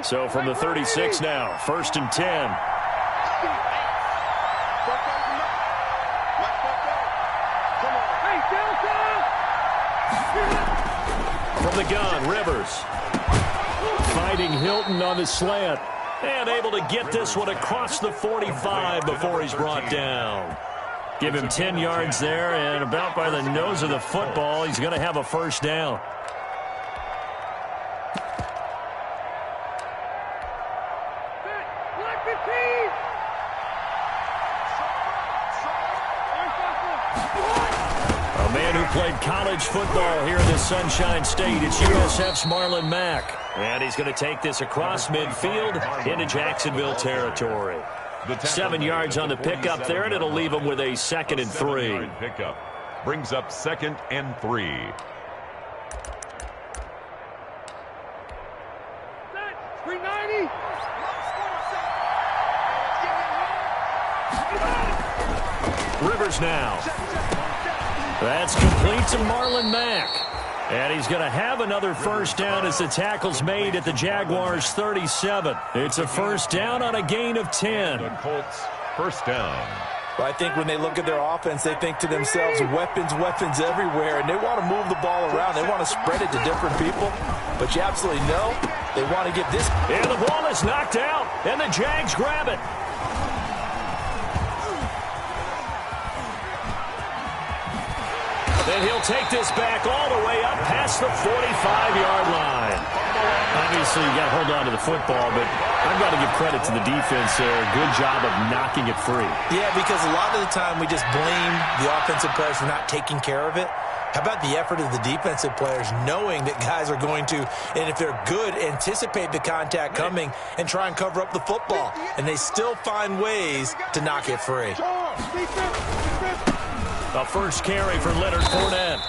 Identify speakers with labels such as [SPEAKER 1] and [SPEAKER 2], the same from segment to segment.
[SPEAKER 1] So from the 36 now, 1st and 10. From the gun, Rivers. Fighting Hilton on the slant. And able to get this one across the 45 before he's brought down. Give him 10 yards there, and about by the nose of the football, he's going to have a first down. A man who played college football here in the Sunshine State. It's USF's Marlon Mack. And he's going to take this across midfield into Jacksonville territory. 7 yards on the pickup there, and it'll leave him with a 2nd and 3.
[SPEAKER 2] Pickup brings up 2nd and 3.
[SPEAKER 1] Rivers now. That's complete to Marlon Mack. And he's going to have another first down as the tackle's made at the Jaguars' 37. It's a first down on a gain of 10.
[SPEAKER 2] The Colts first down.
[SPEAKER 3] Well, I think when they look at their offense, they think to themselves, weapons, weapons everywhere, and they want to move the ball around. They want to spread it to different people, but you absolutely know they want to get this.
[SPEAKER 1] And the ball is knocked out, and the Jags grab it. And he'll take this back all the way up past the 45-yard line. Obviously, you got to hold on to the football, but I've got to give credit to the defense there. Good job of knocking it free.
[SPEAKER 3] Yeah, because a lot of the time we just blame the offensive players for not taking care of it. How about the effort of the defensive players knowing that guys are going to, and if they're good, anticipate the contact coming and try and cover up the football. And they still find ways to knock it free.
[SPEAKER 1] A first carry for Leonard Fournette.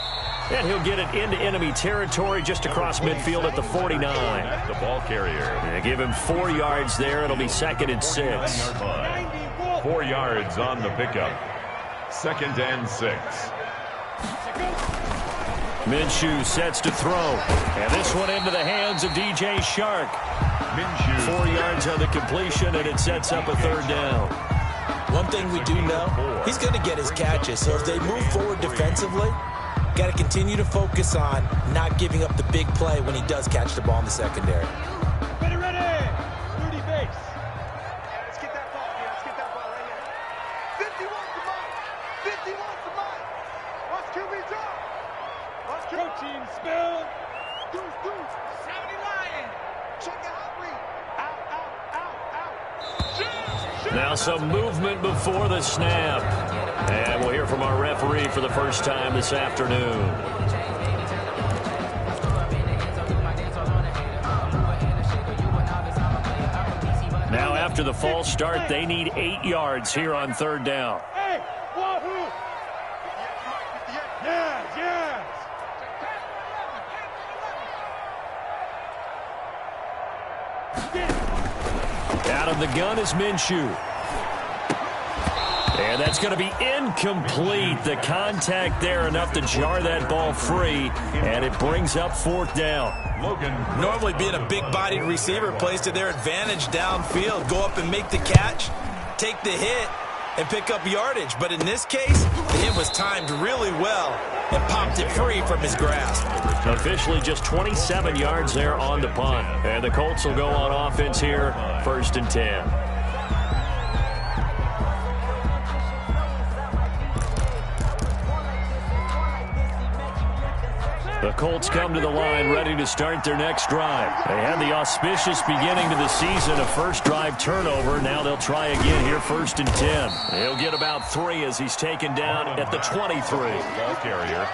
[SPEAKER 1] And he'll get it into enemy territory just across midfield at the 49.
[SPEAKER 2] The ball carrier.
[SPEAKER 1] And give him 4 yards there. It'll be 2nd and 6.
[SPEAKER 2] 4 yards on the pickup. 2nd and 6.
[SPEAKER 1] Minshew sets to throw. And this one into the hands of DJ Shark.
[SPEAKER 2] Minshew.
[SPEAKER 1] 4 yards on the completion, and it sets up a 3rd down.
[SPEAKER 3] One thing we do know, he's going to get his catches. So if they move forward defensively, got to continue to focus on not giving up the big play when he does catch the ball in the secondary.
[SPEAKER 4] Ready, Rudy base. Let's get that ball here. Let's get that ball right here. 51 to Mike. 51 to Mike. Watch QB drop. Watch protein spill. Deuce. 70 Lion. Check it out, Reed. Out.
[SPEAKER 1] Now some movement before the snap. And we'll hear from our referee for the first time this afternoon. Now after the false start, they need 8 yards here on 3rd down.
[SPEAKER 4] Hey, wahoo! Yes.
[SPEAKER 1] Out of the gun is Minshew. And that's going to be incomplete. The contact there enough to jar that ball free, and it brings up 4th down.
[SPEAKER 2] Logan.
[SPEAKER 3] Normally being a big-bodied receiver plays to their advantage downfield. Go up and make the catch, take the hit, and pick up yardage. But in this case, the hit was timed really well and popped it free from his grasp.
[SPEAKER 1] Officially just 27 yards there on the punt. And the Colts will go on offense here, 1st and 10. The Colts come to the line ready to start their next drive. They had the auspicious beginning to the season, a first drive turnover. Now they'll try again here, 1st and 10. He'll get about 3 as he's taken down at the 23.
[SPEAKER 2] Ball carrier.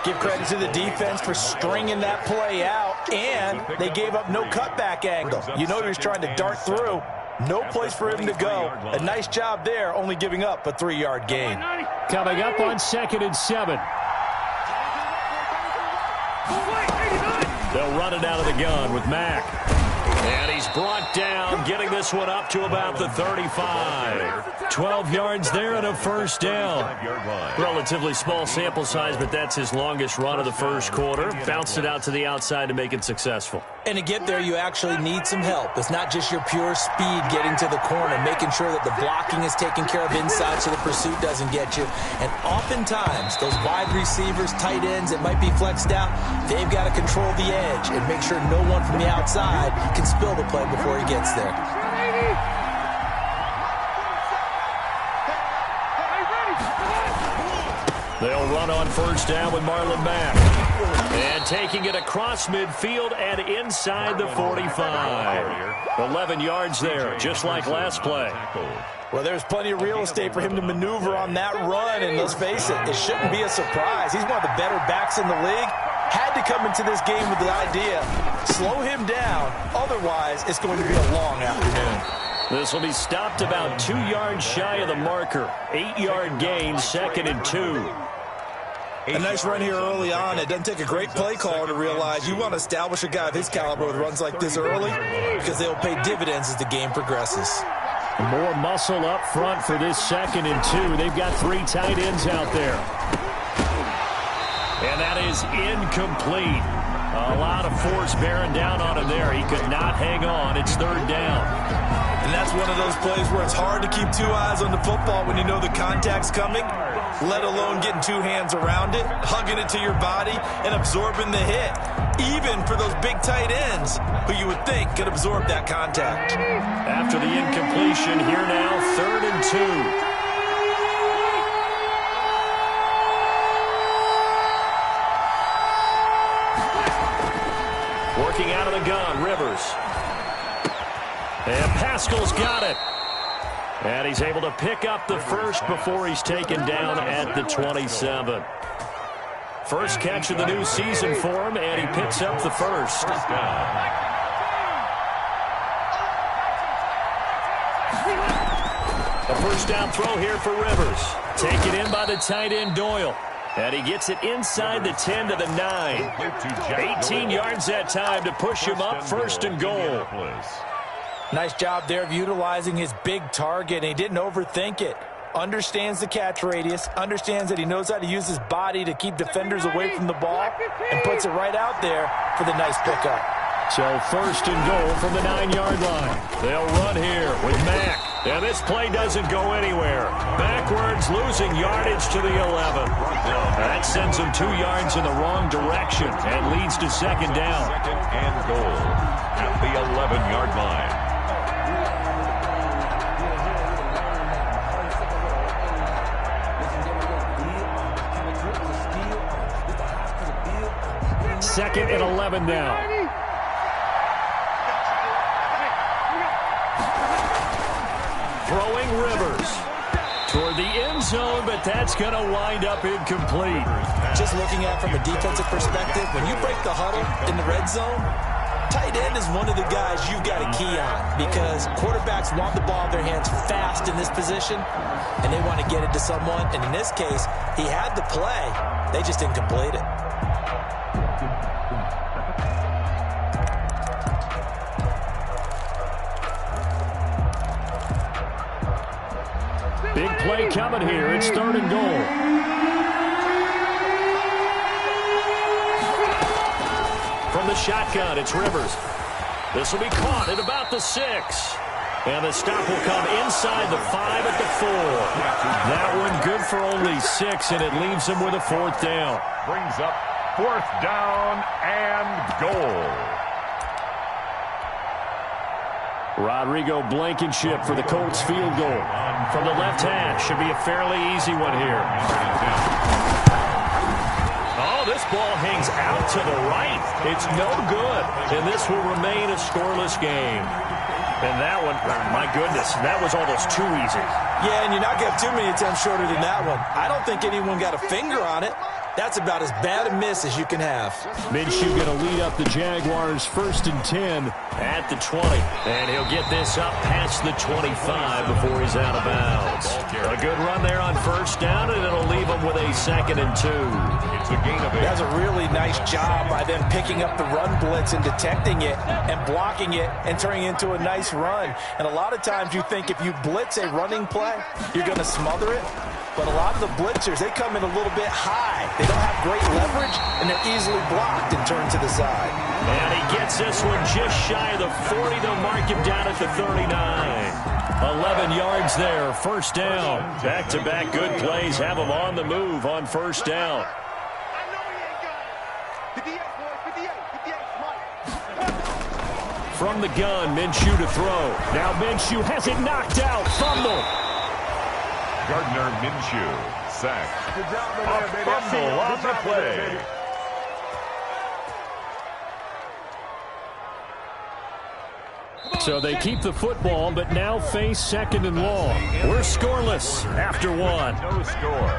[SPEAKER 3] Give credit to the defense for stringing that play out, and they gave up no cutback angle. You know he was trying to dart through. No place for him to go. A nice job there, only giving up a 3-yard gain.
[SPEAKER 1] Coming up on 2nd and 7. They'll run it out of the gun with Mack. And he's brought down, getting this one up to about the 35. 12 yards there and a first down. Relatively small sample size, but that's his longest run of the first quarter. Bounced it out to the outside to make it successful.
[SPEAKER 3] And to get there, you actually need some help. It's not just your pure speed getting to the corner, making sure that the blocking is taken care of inside so the pursuit doesn't get you. And oftentimes, those wide receivers, tight ends that might be flexed out, they've got to control the edge and make sure no one from the outside can spill the play before he gets there.
[SPEAKER 1] They'll run on first down with Marlon Mack. And taking it across midfield and inside the 45. 11 yards there, just like last play.
[SPEAKER 3] Well, there's plenty of real estate for him to maneuver on that run, and let's face it, it shouldn't be a surprise. He's one of the better backs in the league. Had to come into this game with the idea, slow him down, otherwise it's going to be a long afternoon.
[SPEAKER 1] This will be stopped about 2 yards shy of the marker. 8-yard gain, 2nd and 2.
[SPEAKER 3] A nice run here early on. It doesn't take a great play caller to realize you want to establish a guy of his caliber with runs like this early because they'll pay dividends as the game progresses.
[SPEAKER 1] More muscle up front for this 2nd and 2. They've got 3 tight ends out there. And that is incomplete. A lot of force bearing down on him there. He could not hang on. It's 3rd down.
[SPEAKER 3] And that's one of those plays where it's hard to keep 2 eyes on the football when you know the contact's coming, let alone getting 2 hands around it, hugging it to your body, and absorbing the hit. Even for those big tight ends who you would think could absorb that contact.
[SPEAKER 1] After the incompletion, here now, 3rd and 2. Working out of the gun, Rivers. And Pascal's got it. And he's able to pick up the first before he's taken down at the 27. First catch of the new season for him, and he picks up the first. A first down throw here for Rivers. Taken in by the tight end Doyle. And he gets it inside the 10 to the 9. 18 yards that time to push him up, 1st and goal.
[SPEAKER 3] Nice job there of utilizing his big target, and he didn't overthink it. Understands the catch radius, understands that he knows how to use his body to keep defenders away from the ball, and puts it right out there for the nice pickup.
[SPEAKER 1] So 1st and goal from the 9-yard line. They'll run here with Mack. And this play doesn't go anywhere. Backwards, losing yardage to the 11. That sends them 2 yards in the wrong direction and leads to 2nd down.
[SPEAKER 2] 2nd and goal at the 11-yard line.
[SPEAKER 1] Second and 11 now. Throwing Rivers toward the end zone, but that's going to wind up incomplete.
[SPEAKER 3] Just looking at it from a defensive perspective, when you break the huddle in the red zone, tight end is one of the guys you've got to key on because quarterbacks want the ball in their hands fast in this position, and they want to get it to someone. And in this case, he had the play. They just didn't complete it.
[SPEAKER 1] Big play coming here. It's 3rd and goal. From the shotgun, it's Rivers. This will be caught at about the 6. And the stop will come inside the 5 at the 4. That one good for only 6, and it leaves him with a 4th down.
[SPEAKER 2] Brings up 4th down and goal.
[SPEAKER 1] Rodrigo Blankenship for the Colts field goal. From the left hash, should be a fairly easy one here. Oh, this ball hangs out to the right. It's no good, and this will remain a scoreless game. And that one, my goodness, that was almost too easy.
[SPEAKER 3] Yeah, and you're not going to have too many attempts shorter than that one. I don't think anyone got a finger on it. That's about as bad a miss as you can have.
[SPEAKER 1] Minshew going to lead up the Jaguars 1st and 10 at the 20. And he'll get this up past the 25 before he's out of bounds. A good run there on 1st down, and it'll leave him with a 2nd and 2.
[SPEAKER 2] It's a gain of 8.
[SPEAKER 3] That's a really nice job by them picking up the run blitz and detecting it and blocking it and turning it into a nice run. And a lot of times you think if you blitz a running play, you're going to smother it. But a lot of the blitzers, they come in a little bit high. They don't have great leverage, and they're easily blocked and turned to the side.
[SPEAKER 1] And he gets this one just shy of the 40. They'll mark him down at the 39. 11 yards there, first down. Back-to-back good plays have him on the move on first down. From the gun, Minshew to throw. Now Minshew has it knocked out. Fumble.
[SPEAKER 2] Gardner Minshew, sacked.
[SPEAKER 4] Good job in
[SPEAKER 2] A
[SPEAKER 4] there, baby.
[SPEAKER 2] fumble on the play.
[SPEAKER 1] So they keep the football, but now face second and long. We're scoreless after one.
[SPEAKER 2] No score.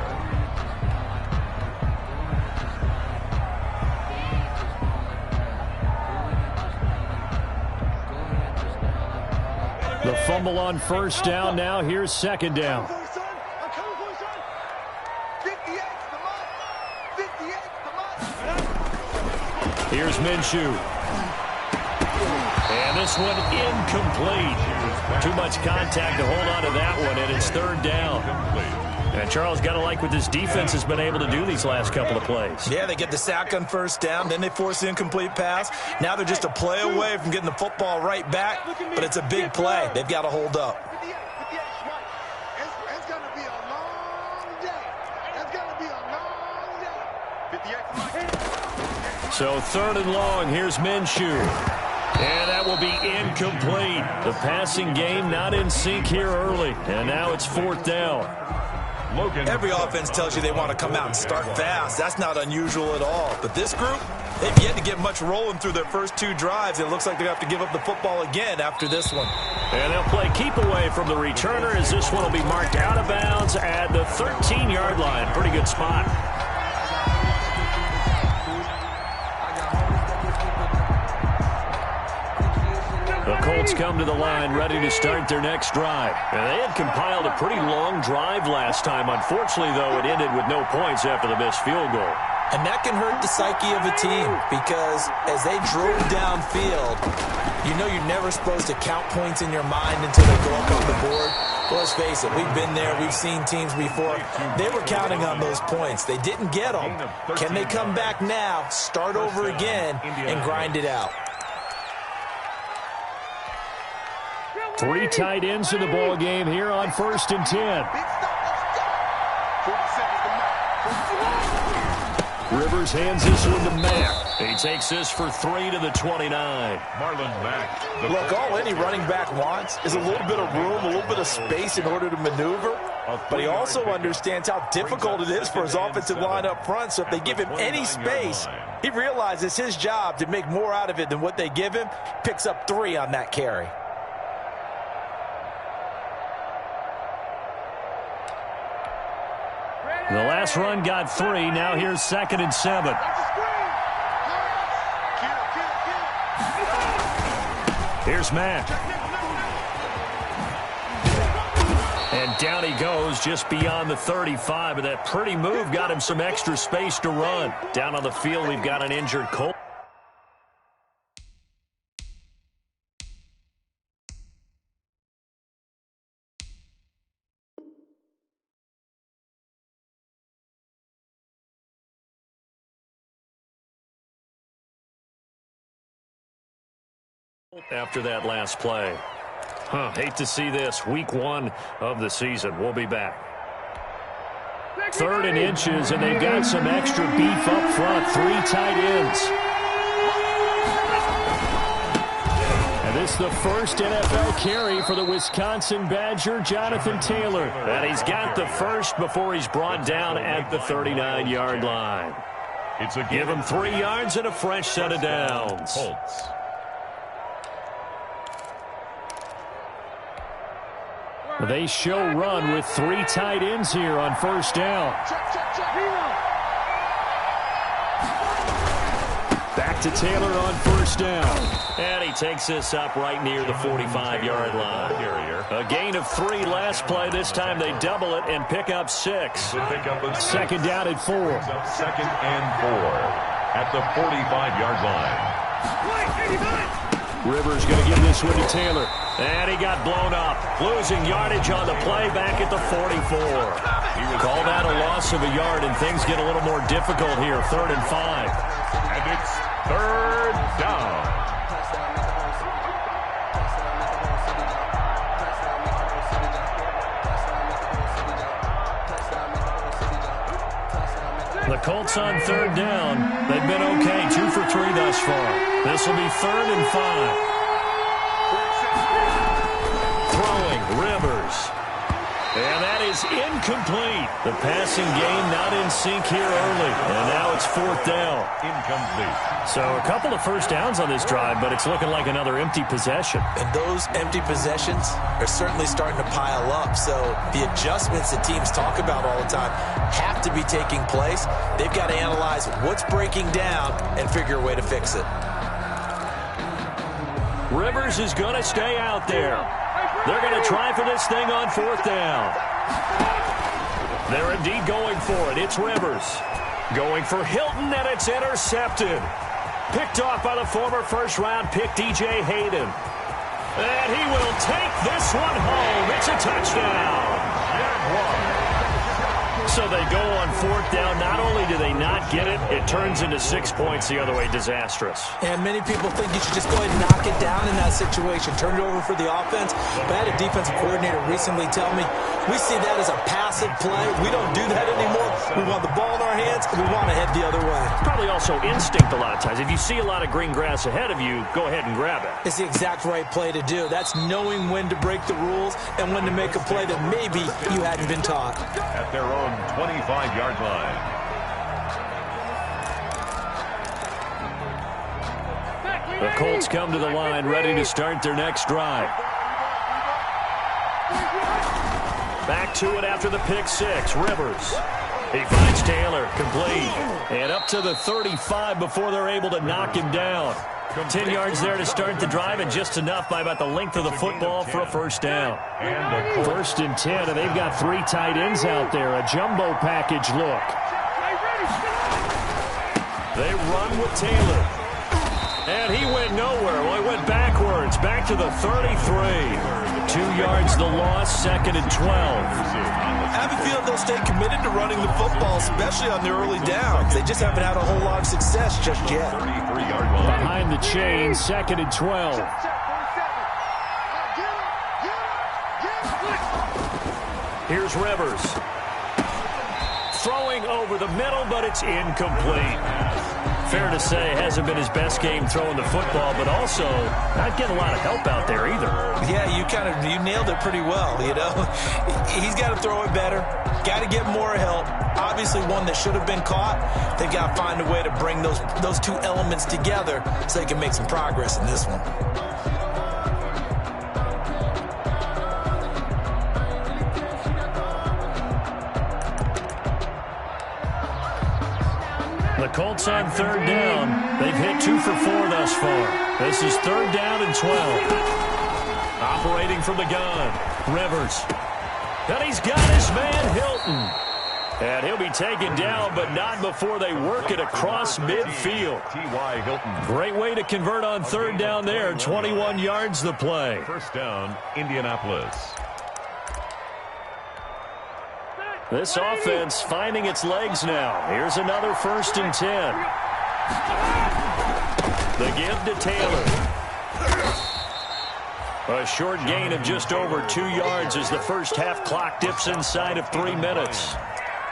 [SPEAKER 1] The fumble on first down. Now here's second down. Here's Minshew. And this one incomplete. Too much contact to hold on to that one, and it's third down. And Charles, got to like what this defense has been able to do these last couple of plays.
[SPEAKER 3] Yeah, they get the sack on first down, then they force the incomplete pass. Now they're just a play away from getting the football right back, but it's a big play. They've got to hold up.
[SPEAKER 4] It's going to be a long day. It's going to be a long day.
[SPEAKER 1] So third and long, here's Minshew. And that will be incomplete. The passing game not in sync here early. And now it's fourth down.
[SPEAKER 3] Every offense tells you they want to come out and start fast. That's not unusual at all. But this group, they've yet to get much rolling through their first two drives. It looks like they're going to have to give up the football again after this one.
[SPEAKER 1] And they'll play keep away from the returner as this one will be marked out of bounds at the 13-yard line. Pretty good spot. The Colts come to the line ready to start their next drive. And they had compiled a pretty long drive last time. Unfortunately, though, it ended with no points after the missed field goal.
[SPEAKER 3] And that can hurt the psyche of a team because as they drove downfield, you know you're never supposed to count points in your mind until they go up on the board. Well, let's face it, we've been there. We've seen teams before. They were counting on those points. They didn't get them. Can they come back now, start over again, and grind it out?
[SPEAKER 1] Three tight ends in the ball game here on 1st and 10. Rivers hands this one to Mack. He takes this for 3 to the 29.
[SPEAKER 2] Marlon Mack.
[SPEAKER 3] Look, all any running back wants is a little bit of room, a little bit of space in order to maneuver. But he also understands how difficult it is for his offensive line up front. So if they give him any space, he realizes his job to make more out of it than what they give him. Picks up 3 on that carry.
[SPEAKER 1] The last run got 3. Now here's 2nd and 7. Here's Mack. And down he goes just beyond the 35. And that pretty move got him some extra space to run. Down on the field, we've got an injured Colt. After that last play. Hate to see this. Week 1 of the season. We'll be back. 3rd and inches, and they've got some extra beef up front. 3 tight ends. And this is the first NFL carry for the Wisconsin Badger, Jonathan Taylor. And he's got the first before he's brought down at the 39-yard line. Give him 3 yards and a fresh set of downs.
[SPEAKER 2] Colts.
[SPEAKER 1] They show run with 3 tight ends here on first down. Back to Taylor on first down. And he takes this up right near the 45-yard line. A gain of 3 last play. This time they double it and pick up 6. Second down at 4.
[SPEAKER 2] 2nd and 4 at the 45-yard line.
[SPEAKER 1] Rivers going to give this one to Taylor. And he got blown up. Losing yardage on the play back at the 44. Call that a loss of a yard, and things get a little more difficult here. 3rd and 5.
[SPEAKER 2] And it's Third down.
[SPEAKER 1] The Colts on third down. They've been okay, 2 for 3 thus far. This will be 3rd and 5. Throwing, Rivers. And that is incomplete. The passing game not in sync here early. And now it's 4th down.
[SPEAKER 2] Incomplete.
[SPEAKER 1] So a couple of first downs on this drive, but it's looking like another empty possession.
[SPEAKER 3] And those empty possessions are certainly starting to pile up. So the adjustments that teams talk about all the time have to be taking place. They've got to analyze what's breaking down and figure a way to fix it.
[SPEAKER 1] Rivers is going to stay out there. They're going to try for this thing on 4th down. They're indeed going for it. It's Rivers. Going for Hilton, and it's intercepted. Picked off by the former first-round pick, DJ Hayden. And he will take this one home. It's a touchdown. So they go on 4th down. Not only do they not get it, it turns into 6 points the other way. Disastrous.
[SPEAKER 3] And many people think you should just go ahead and knock it down in that situation. Turn it over for the offense. But I had a defensive coordinator recently tell me, we see that as a passive play. We don't do that anymore. We want the ball in our hands, and we want to head the other way.
[SPEAKER 1] Probably also instinct a lot of times. If you see a lot of green grass ahead of you, go ahead and grab it.
[SPEAKER 3] It's the exact right play to do. That's knowing when to break the rules and when to make a play that maybe you hadn't been taught.
[SPEAKER 2] At their own 25-yard line.
[SPEAKER 1] The Colts come to the line, ready to start their next drive. Back to it after the pick six. Rivers. He finds Taylor, complete. And up to the 35 before they're able to knock him down. 10 yards there to start the drive, and just enough by about the length of the football for a first down. 1st and 10, and they've got 3 tight ends out there. A jumbo package look. They run with Taylor. And he went nowhere. Well, he went backwards, back to the 33. 2 yards the loss, 2nd and 12.
[SPEAKER 3] I have a feeling they'll stay committed to running the football, especially on the early downs. They just haven't had a whole lot of success just yet.
[SPEAKER 1] Behind the chain, 2nd and 12. Here's Rivers. Throwing over the middle, but it's incomplete. Fair to say, hasn't been his best game throwing the football, but also not getting a lot of help out there either.
[SPEAKER 3] Yeah, you nailed it pretty well, you know. He's got to throw it better, got to get more help. Obviously one that should have been caught. They've got to find a way to bring those two elements together so they can make some progress in this one.
[SPEAKER 1] The Colts on 3rd down. They've hit 2 for 4 thus far. This is 3rd down and 12. Operating from the gun, Rivers. And he's got his man, Hilton. And he'll be taken down, but not before they work it across midfield.
[SPEAKER 2] T.Y. Hilton.
[SPEAKER 1] Great way to convert on 3rd down there. 21 yards the play.
[SPEAKER 2] First down, Indianapolis.
[SPEAKER 1] This offense finding its legs now. Here's another 1st and 10. The give to Taylor. A short gain of just over 2 yards as the first half clock dips inside of 3 minutes.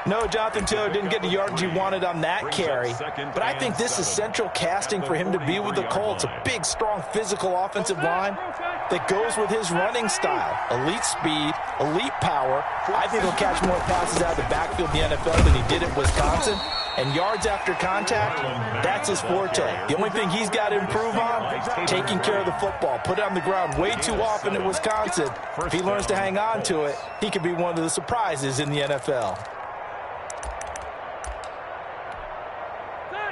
[SPEAKER 3] No, Jonathan Taylor didn't get the yardage he wanted on that carry, but I think this is central casting for him to be with the Colts. A big, strong, physical offensive line that goes with his running style. Elite speed, elite power. I think he'll catch more passes out of the backfield in the NFL than he did at Wisconsin. And yards after contact, that's his forte. The only thing he's got to improve on, taking care of the football. Put it on the ground way too often at Wisconsin. If he learns to hang on to it, he could be one of the surprises in the NFL.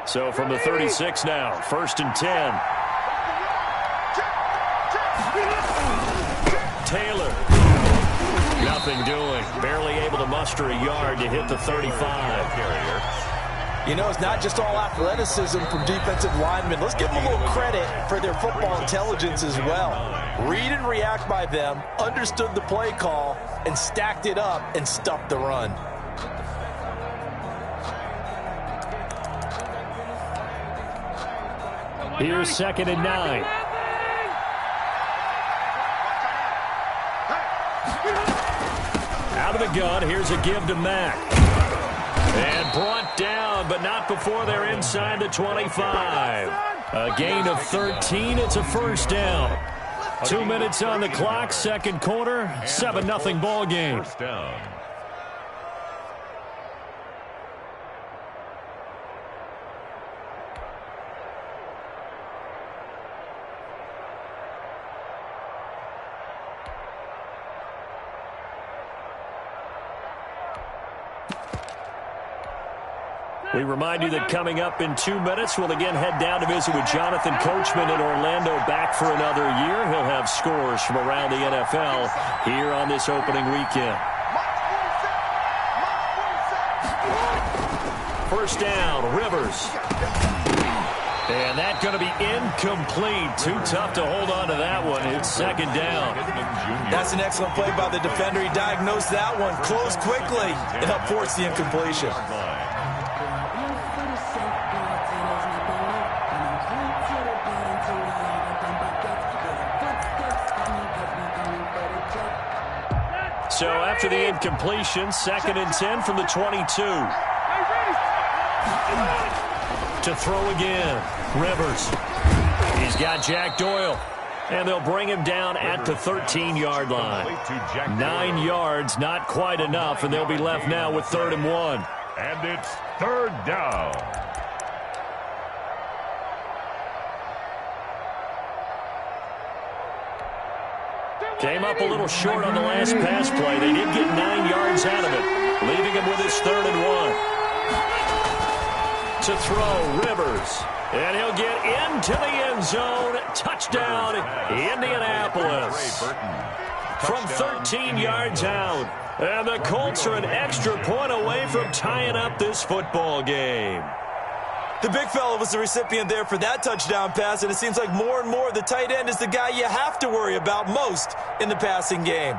[SPEAKER 1] So from the 36 now, 1st and 10. Taylor. Nothing doing. Barely able to muster a yard to hit the 35.
[SPEAKER 3] You know, it's not just all athleticism from defensive linemen. Let's give them a little credit for their football intelligence as well. Read and react by them, understood the play call, and stacked it up and stuffed the run.
[SPEAKER 1] Here's 2nd and 9. Out of the gun, here's a give to Mack. And brought down, but not before they're inside the 25. A gain of 13, it's a first down. 2 minutes on the clock, second quarter, 7-0 ball game.
[SPEAKER 2] First down.
[SPEAKER 1] We remind you that coming up in 2 minutes, we'll again head down to visit with Jonathan Coachman in Orlando, back for another year. He'll have scores from around the NFL here on this opening weekend. First down, Rivers. And that's going to be incomplete. Too tough to hold on to that one. It's second down.
[SPEAKER 3] That's an excellent play by the defender. He diagnosed that one, closed quickly, and helped force the incompletion.
[SPEAKER 1] So after the incompletion, 2nd and 10 from the 22. To throw again, Rivers. He's got Jack Doyle. And they'll bring him down at the 13-yard line. 9 yards, not quite enough, and they'll be left now with 3rd and 1.
[SPEAKER 2] And it's 3rd down.
[SPEAKER 1] Came up a little short on the last pass play. They did get 9 yards out of it, leaving him with his 3rd and 1. To throw, Rivers. And he'll get into the end zone. Touchdown, Indianapolis. From 13 yards out. And the Colts are an extra point away from tying up this football game.
[SPEAKER 3] The big fella was the recipient there for that touchdown pass, and it seems like more and more the tight end is the guy you have to worry about most in the passing game.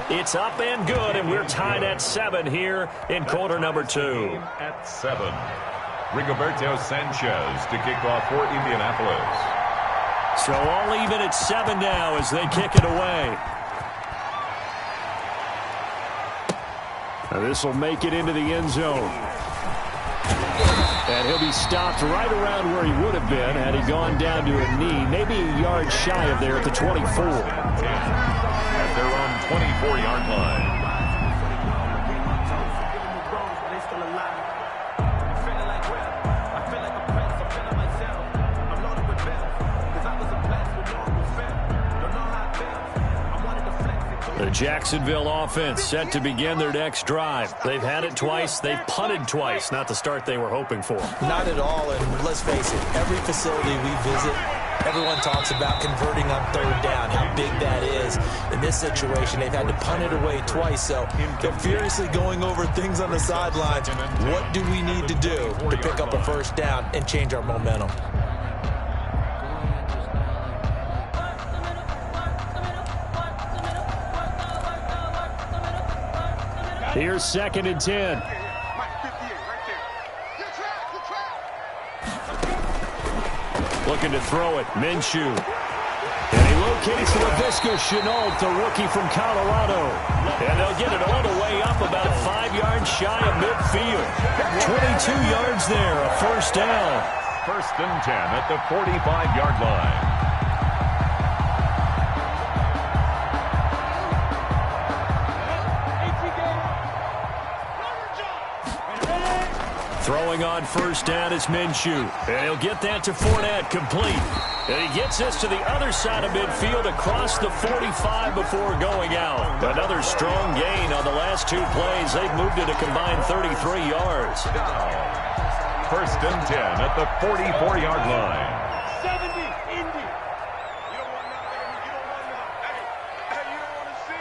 [SPEAKER 1] It's up and good, and we're tied at 7 here in quarter number 2.
[SPEAKER 2] At 7. Rigoberto Sanchez to kick off for Indianapolis.
[SPEAKER 1] So all even at 7 now as they kick it away. This will make it into the end zone. And he'll be stopped right around where he would have been had he gone down to a knee, maybe a yard shy of there at the 24.
[SPEAKER 2] At their own 24-yard line.
[SPEAKER 1] The Jacksonville offense set to begin their next drive. They've had it twice. They've punted twice. Not the start they were hoping for.
[SPEAKER 3] Not at all, and let's face it, every facility we visit, everyone talks about converting on 3rd down, how big that is. In this situation, they've had to punt it away twice, so they're furiously going over things on the sidelines. What do we need to do to pick up a 1st down and change our momentum?
[SPEAKER 1] Here's 2nd and 10. Looking to throw it, Minshew. And he locates Laviska Shenault, the rookie from Colorado. And they'll get it all the way up about 5 yards shy of midfield. 22 yards there, a 1st down.
[SPEAKER 2] 1st and 10 at the 45-yard line.
[SPEAKER 1] Throwing on 1st down is Minshew. And he'll get that to Fournette, complete. And he gets this to the other side of midfield across the 45 before going out. Another strong gain on the last 2 plays. They've moved it a combined 33 yards.
[SPEAKER 2] 1st and 10 at the 44-yard line.
[SPEAKER 4] 70, Indy. You don't want nothing. You don't want nothing. Hey, you don't want to see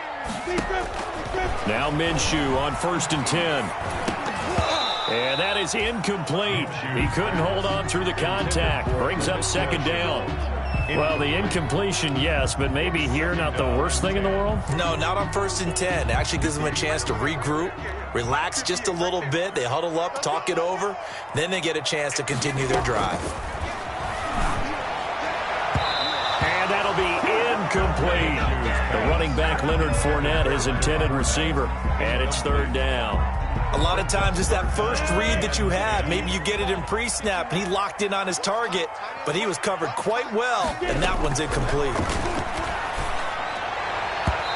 [SPEAKER 4] me.
[SPEAKER 1] Now Minshew on 1st and 10. And that is incomplete. He couldn't hold on through the contact. Brings up 2nd down. Well, the incompletion, yes, but maybe here not the worst thing in the world?
[SPEAKER 3] No, not on 1st and 10. It actually gives them a chance to regroup, relax just a little bit. They huddle up, talk it over. Then they get a chance to continue their drive.
[SPEAKER 1] And that'll be incomplete. The running back, Leonard Fournette, his intended receiver. And it's 3rd down.
[SPEAKER 3] A lot of times it's that first read that you have. Maybe you get it in pre-snap, and he locked in on his target, but he was covered quite well, and that one's incomplete.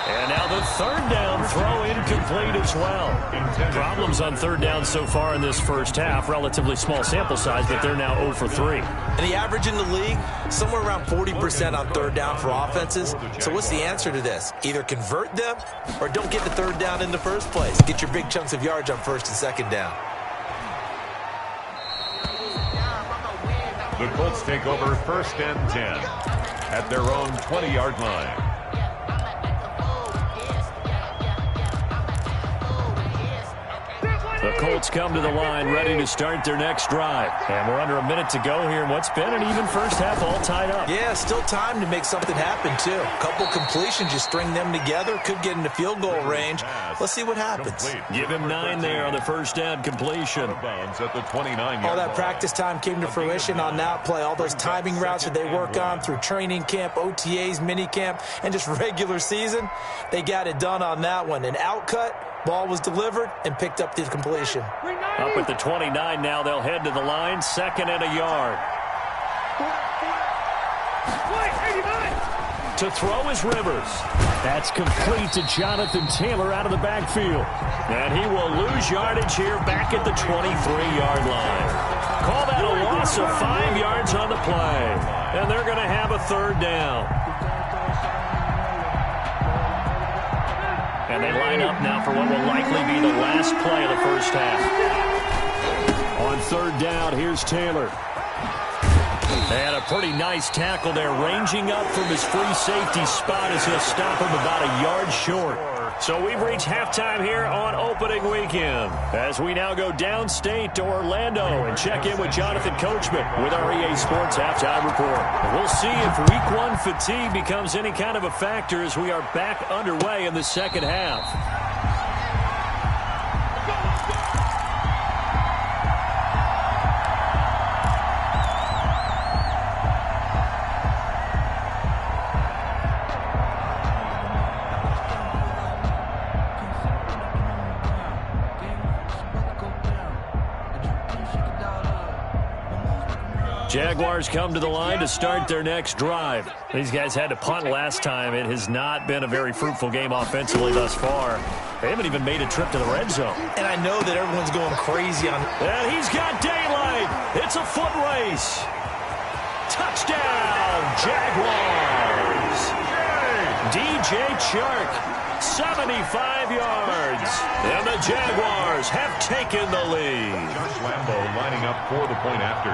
[SPEAKER 1] And now the 3rd down throw incomplete as well. Problems on 3rd down so far in this first half. Relatively small sample size, but they're now 0 for 3.
[SPEAKER 3] And the average in the league, somewhere around 40% on 3rd down for offenses. So what's the answer to this? Either convert them or don't get the 3rd down in the first place. Get your big chunks of yards on 1st and 2nd down.
[SPEAKER 2] The Colts take over 1st and 10 at their own 20-yard line.
[SPEAKER 1] The Colts come to the line ready to start their next drive. And we're under a minute to go here in what's been an even first half, all tied up.
[SPEAKER 3] Yeah, still time to make something happen, too. A couple completions, you string them together, could get into field goal range. Let's see what happens.
[SPEAKER 1] Give him 9 there on the 1st down completion.
[SPEAKER 2] At the 29-yard
[SPEAKER 3] All that
[SPEAKER 2] line.
[SPEAKER 3] practice time came to fruition on that play. All those timing routes that they work on through training camp, OTAs, minicamp, and just regular season, they got it done on that one. An outcut. Ball was delivered and picked up the completion.
[SPEAKER 1] Up at the 29 now, they'll head to the line, 2nd and a yard. To throw is Rivers. That's complete to Jonathan Taylor out of the backfield. And he will lose yardage here back at the 23-yard line. Call that a loss of 5 yards on the play. And they're going to have a 3rd down. And they line up now for what will likely be the last play of the first half. On 3rd down, here's Taylor. And a pretty nice tackle there, ranging up from his free safety spot as he'll stop him about a yard short. So we've reached halftime here on opening weekend as we now go downstate to Orlando and check in with Jonathan Coachman with our EA Sports Halftime Report. And we'll see if Week 1 fatigue becomes any kind of a factor as we are back underway in the second half. Jaguars come to the line to start their next drive. These guys had to punt last time. It has not been a very fruitful game offensively thus far. They haven't even made a trip to the red zone.
[SPEAKER 3] And I know that everyone's going crazy on...
[SPEAKER 1] And he's got daylight. It's a foot race. Touchdown, Jaguars. DJ Chark, 75 yards. And the Jaguars have taken the lead.
[SPEAKER 2] Josh Lambo lining up for the point after.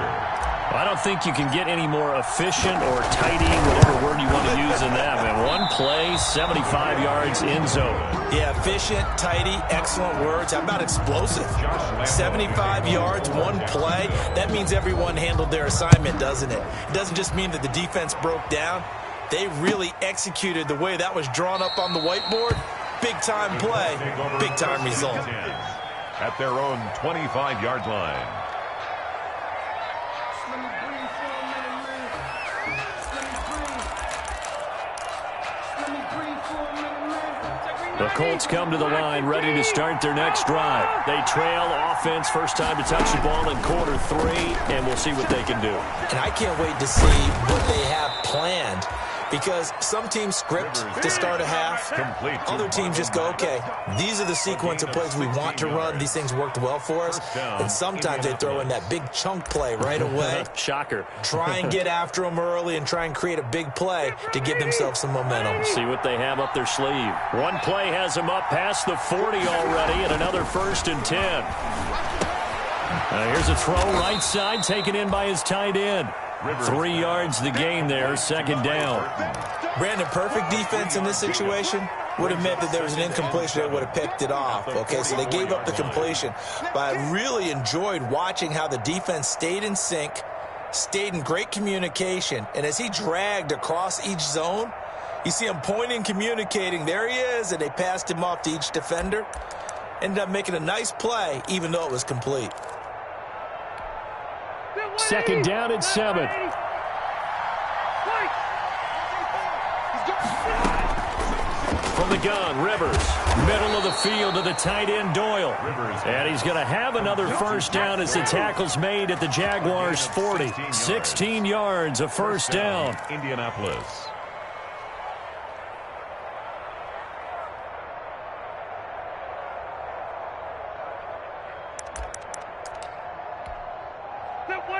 [SPEAKER 1] I don't think you can get any more efficient or tidy, whatever word you want to use in that. Man, one play, 75 yards in zone.
[SPEAKER 3] Yeah, efficient, tidy, excellent words. How about explosive? 75 yards, one play. That means everyone handled their assignment, doesn't it? It doesn't just mean that the defense broke down. They really executed the way that was drawn up on the whiteboard. Big-time play, big-time result.
[SPEAKER 2] At their own 25-yard line.
[SPEAKER 1] The Colts come to the line ready to start their next drive. They trail offense, first time to touch the ball in quarter 3, and we'll see what they can do.
[SPEAKER 3] And I can't wait to see what they have planned, because some teams script to start a half. Other teams just go, okay, these are the sequence of plays we want to run. These things worked well for us. And sometimes they throw in that big chunk play right away.
[SPEAKER 1] Shocker.
[SPEAKER 3] Try and get after them early and try and create a big play to give themselves some momentum.
[SPEAKER 1] See what they have up their sleeve. One play has them up past the 40 already, and another 1st and 10. Here's a throw right side, taken in by his tight end. 3 yards the gain there, 2nd down.
[SPEAKER 3] Brandon, perfect defense in this situation would have meant that there was an incompletion that would have picked it off. Okay, so they gave up the completion. But I really enjoyed watching how the defense stayed in sync, stayed in great communication. And as he dragged across each zone, you see him pointing, communicating. There he is, and they passed him off to each defender. Ended up making a nice play, even though it was complete.
[SPEAKER 1] Second down and 7. From the gun, Rivers. Middle of the field to the tight end, Doyle. And he's going to have another first down as the tackle's made at the Jaguars' 40. 16 yards, a first down.
[SPEAKER 2] Indianapolis.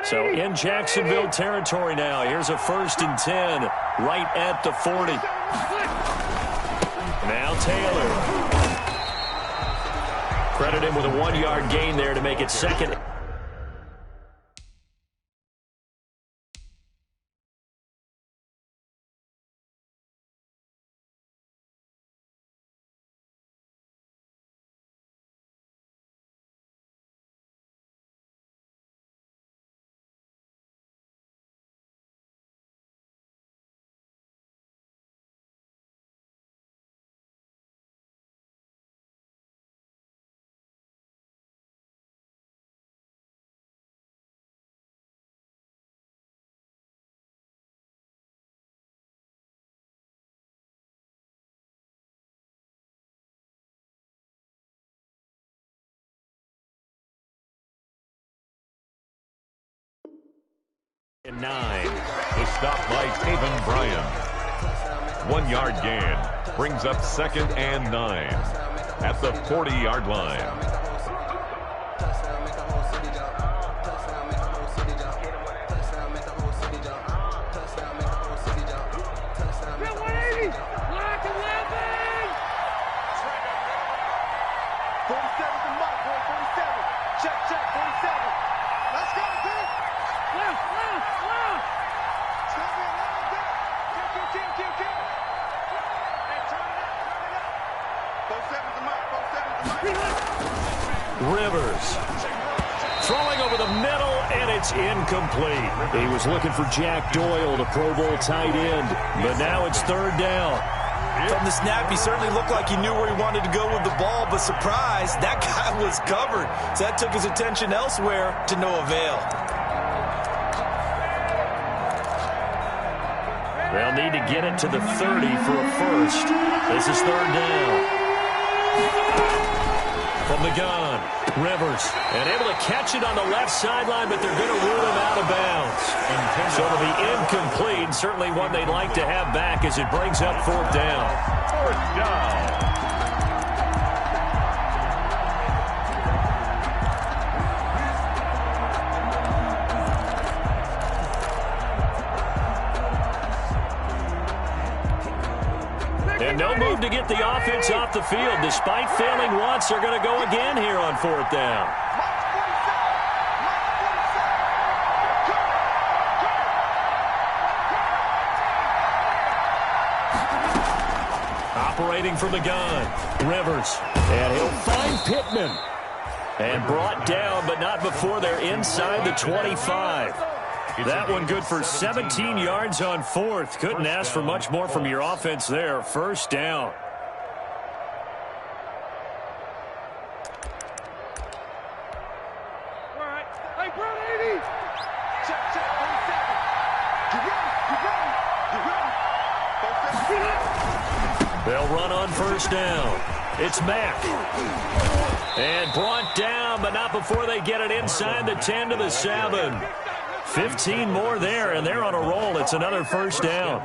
[SPEAKER 1] So in Jacksonville territory now. Here's a 1st and 10 right at the 40. Now Taylor. Credit him with a 1-yard gain there to make it second. And 9.
[SPEAKER 2] The stop by Taven Bryan. 1-yard gain. Brings up 2nd and 9 at the 40-yard line.
[SPEAKER 1] Rivers throwing over the middle, and it's incomplete. He was looking for Jack Doyle, the Pro Bowl tight end, but now it's 3rd down.
[SPEAKER 3] From the snap, he certainly looked like he knew where he wanted to go with the ball, but surprise, that guy was covered. So that took his attention elsewhere to no avail.
[SPEAKER 1] They'll need to get it to the 30 for a first. This is 3rd down. From the gun, Rivers, and able to catch it on the left sideline, but they're going to rule him out of bounds. So it'll be incomplete, certainly one they'd like to have back as it brings up 4th down.
[SPEAKER 2] 4th down.
[SPEAKER 1] And no move to get the offense off the field. Despite failing once, they're going to go again here on 4th down. Operating from the gun, Rivers. And he'll find Pittman. And brought down, but not before they're inside the 25. That one good for 17 yards on 4th. Couldn't ask for much more from your offense there. 1st down. They'll run on 1st down. It's Mack. And brought down, but not before they get it inside the 10 to the 7. 15 more there, and they're on a roll. It's another 1st down.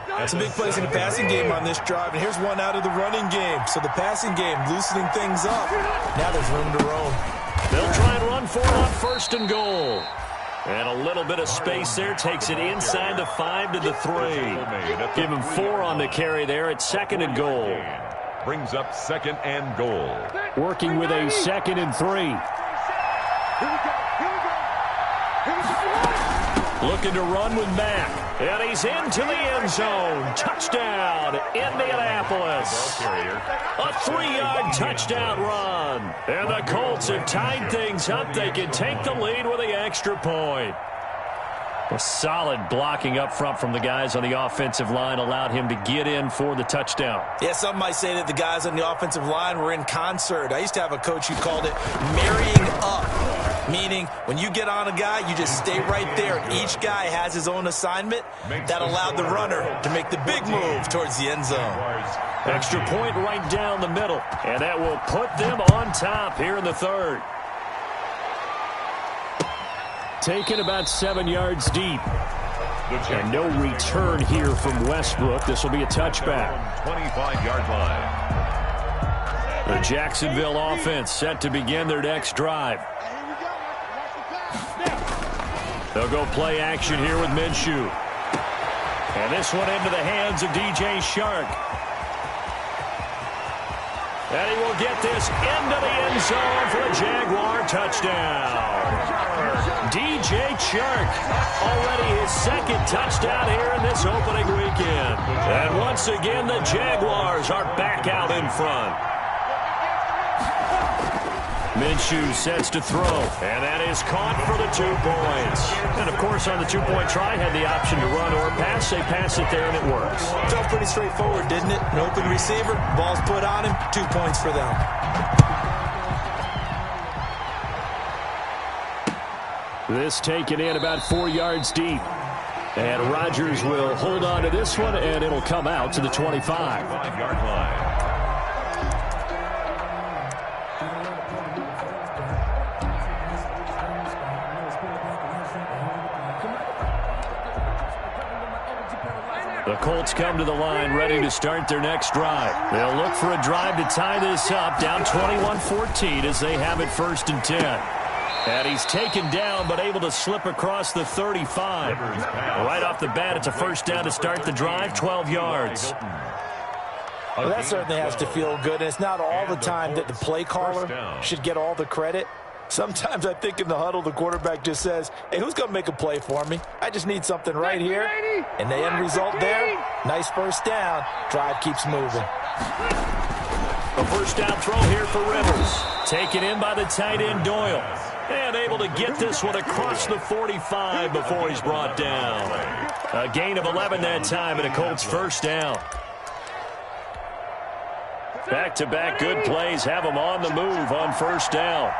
[SPEAKER 3] That's a big place in the passing game on this drive, and here's one out of the running game. So the passing game loosening things up. Now there's room to roam.
[SPEAKER 1] They'll try and run for it on 1st and goal. And a little bit of space there. Takes it inside the 5 to the 3. Give him 4 on the carry there at 2nd and goal.
[SPEAKER 2] Brings up 2nd and goal.
[SPEAKER 1] Working with a 2nd and 3. Looking to run with Mack. And he's into the end zone. Touchdown, Indianapolis. A 3-yard touchdown run. And the Colts have tied things up. They can take the lead with the extra point. A solid blocking up front from the guys on the offensive line allowed him to get in for the touchdown.
[SPEAKER 3] Yeah, some might say that the guys on the offensive line were in concert. I used to have a coach who called it marrying up, meaning when you get on a guy, you just stay right there. Each guy has his own assignment. That allowed the runner to make the big move towards the end zone.
[SPEAKER 1] Extra point right down the middle, and that will put them on top here in the third. Taken about 7 yards deep. And no return here from Westbrook. This will be a touchback.
[SPEAKER 2] 25-yard line.
[SPEAKER 1] The Jacksonville offense set to begin their next drive. They'll go play action here with Minshew. And this one into the hands of DJ Shark. And he will get this into the end zone for a Jaguar touchdown. DJ Chark, already his second touchdown here in this opening weekend. And once again, the Jaguars are back out in front. Minshew sets to throw, and that is caught for the 2 points. And, of course, on the two-point try, had the option to run or pass. They pass it there, and it works.
[SPEAKER 3] Felt pretty straightforward, didn't it? An open receiver, ball's put on him, 2 points for them.
[SPEAKER 1] This taken in about 4 yards deep. And Rodgers will hold on to this one, and it'll come out to the 25.
[SPEAKER 2] 5-yard line.
[SPEAKER 1] The Colts come to the line ready to start their next drive. They'll look for a drive to tie this up, down 21-14 as they have it 1st and 10. And he's taken down but able to slip across the 35. Right off the bat, it's a first down to start the drive, 12 yards.
[SPEAKER 3] Well, that certainly has to feel good, and it's not all the time that the play caller should get all the credit. Sometimes I think in the huddle, the quarterback just says, hey, who's going to make a play for me? I just need something right here. And the end result there, nice first down. Drive keeps moving.
[SPEAKER 1] A first down throw here for Rivers. Taken in by the tight end Doyle. And able to get this one across the 45 before he's brought down. A gain of 11 that time and a Colts first down. Back-to-back good plays have them on the move on first down.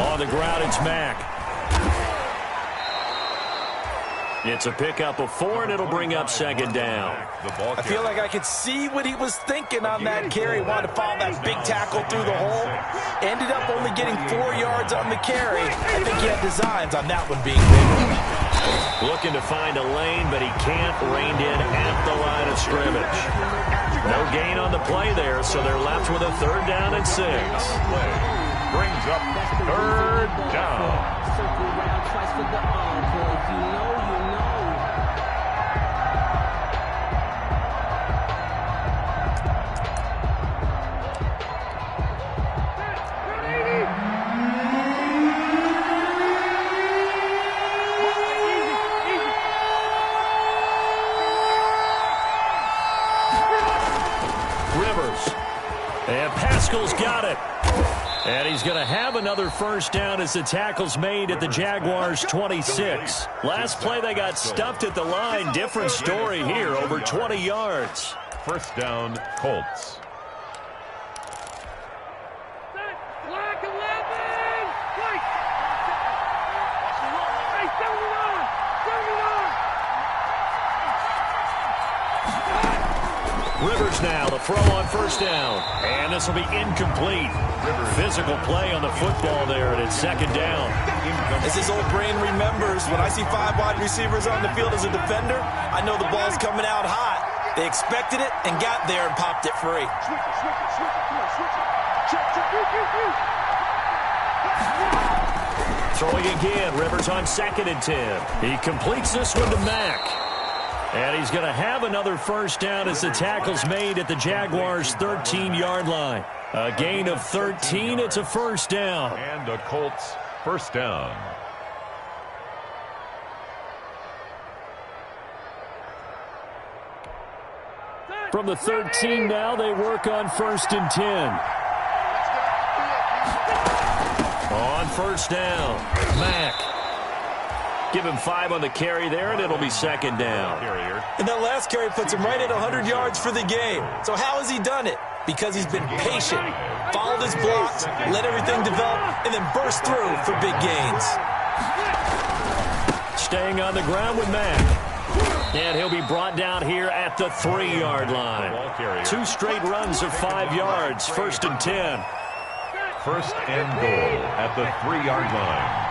[SPEAKER 1] On the ground, it's Mack. It's a pickup of 4, and it'll bring up 2nd down.
[SPEAKER 3] I feel like I could see what he was thinking on that carry. Wanted to follow that big tackle through the hole. Ended up only getting 4 yards on the carry. I think he had designs on that one being bigger.
[SPEAKER 1] Looking to find a lane, but he can't. Reined in at the line of scrimmage. No gain on the play there, so they're left with a 3rd down and 6.
[SPEAKER 2] Brings up 3rd down.
[SPEAKER 1] Rivers. And Pascal's got it. And he's going to have another first down as the tackle's made at the Jaguars' 26. Last play they got stuffed at the line. Different story here, over 20 yards.
[SPEAKER 2] First down, Colts.
[SPEAKER 1] Rivers now, the throw on first down. And this will be incomplete. Physical play on the football there, and it's 2nd down.
[SPEAKER 3] As his old brain remembers, when I see 5 wide receivers on the field as a defender, I know the ball's coming out hot. They expected it and got there and popped it free.
[SPEAKER 1] Throwing again, Rivers on 2nd and 10. He completes this one to Mack. And he's going to have another first down as the tackle's made at the Jaguars' 13-yard line. A gain of 13, it's a first down.
[SPEAKER 2] And a Colts first down.
[SPEAKER 1] From the 13 now, they work on 1st and 10. On first down, Mack. Give him 5 on the carry there, and it'll be second down.
[SPEAKER 3] And that last carry puts him right at 100 yards for the game. So how has he done it? Because he's been patient, followed his blocks, let everything develop, and then burst through for big gains.
[SPEAKER 1] Staying on the ground with Mack. And he'll be brought down here at the 3-yard line. 2 straight runs of 5 yards, 1st and 10.
[SPEAKER 2] First and goal at the 3-yard line.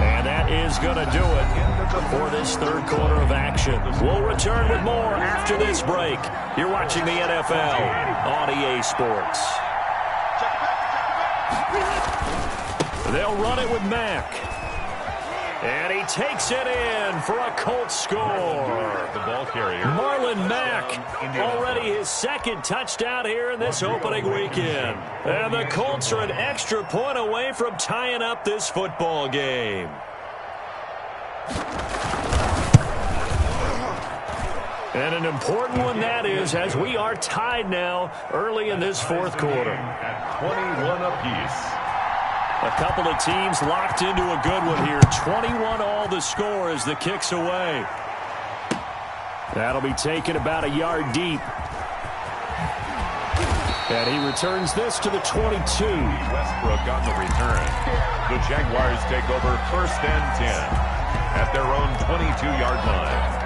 [SPEAKER 1] And that is going to do it for this third quarter of action. We'll return with more after this break. You're watching the NFL on EA Sports. They'll run it with Mack. And he takes it in for a Colts score.
[SPEAKER 2] The ball carrier.
[SPEAKER 1] Marlon Mack, already his 2nd touchdown here in this opening weekend. And the Colts are an extra point away from tying up this football game. And an important one that is, as we are tied now early in this fourth quarter.
[SPEAKER 2] At 21 apiece.
[SPEAKER 1] A couple of teams locked into a good one here. 21 all the score as the kick's away. That'll be taken about a yard deep. And he returns this to the 22.
[SPEAKER 2] Westbrook on the return. The Jaguars take over 1st and 10 at their own 22-yard line.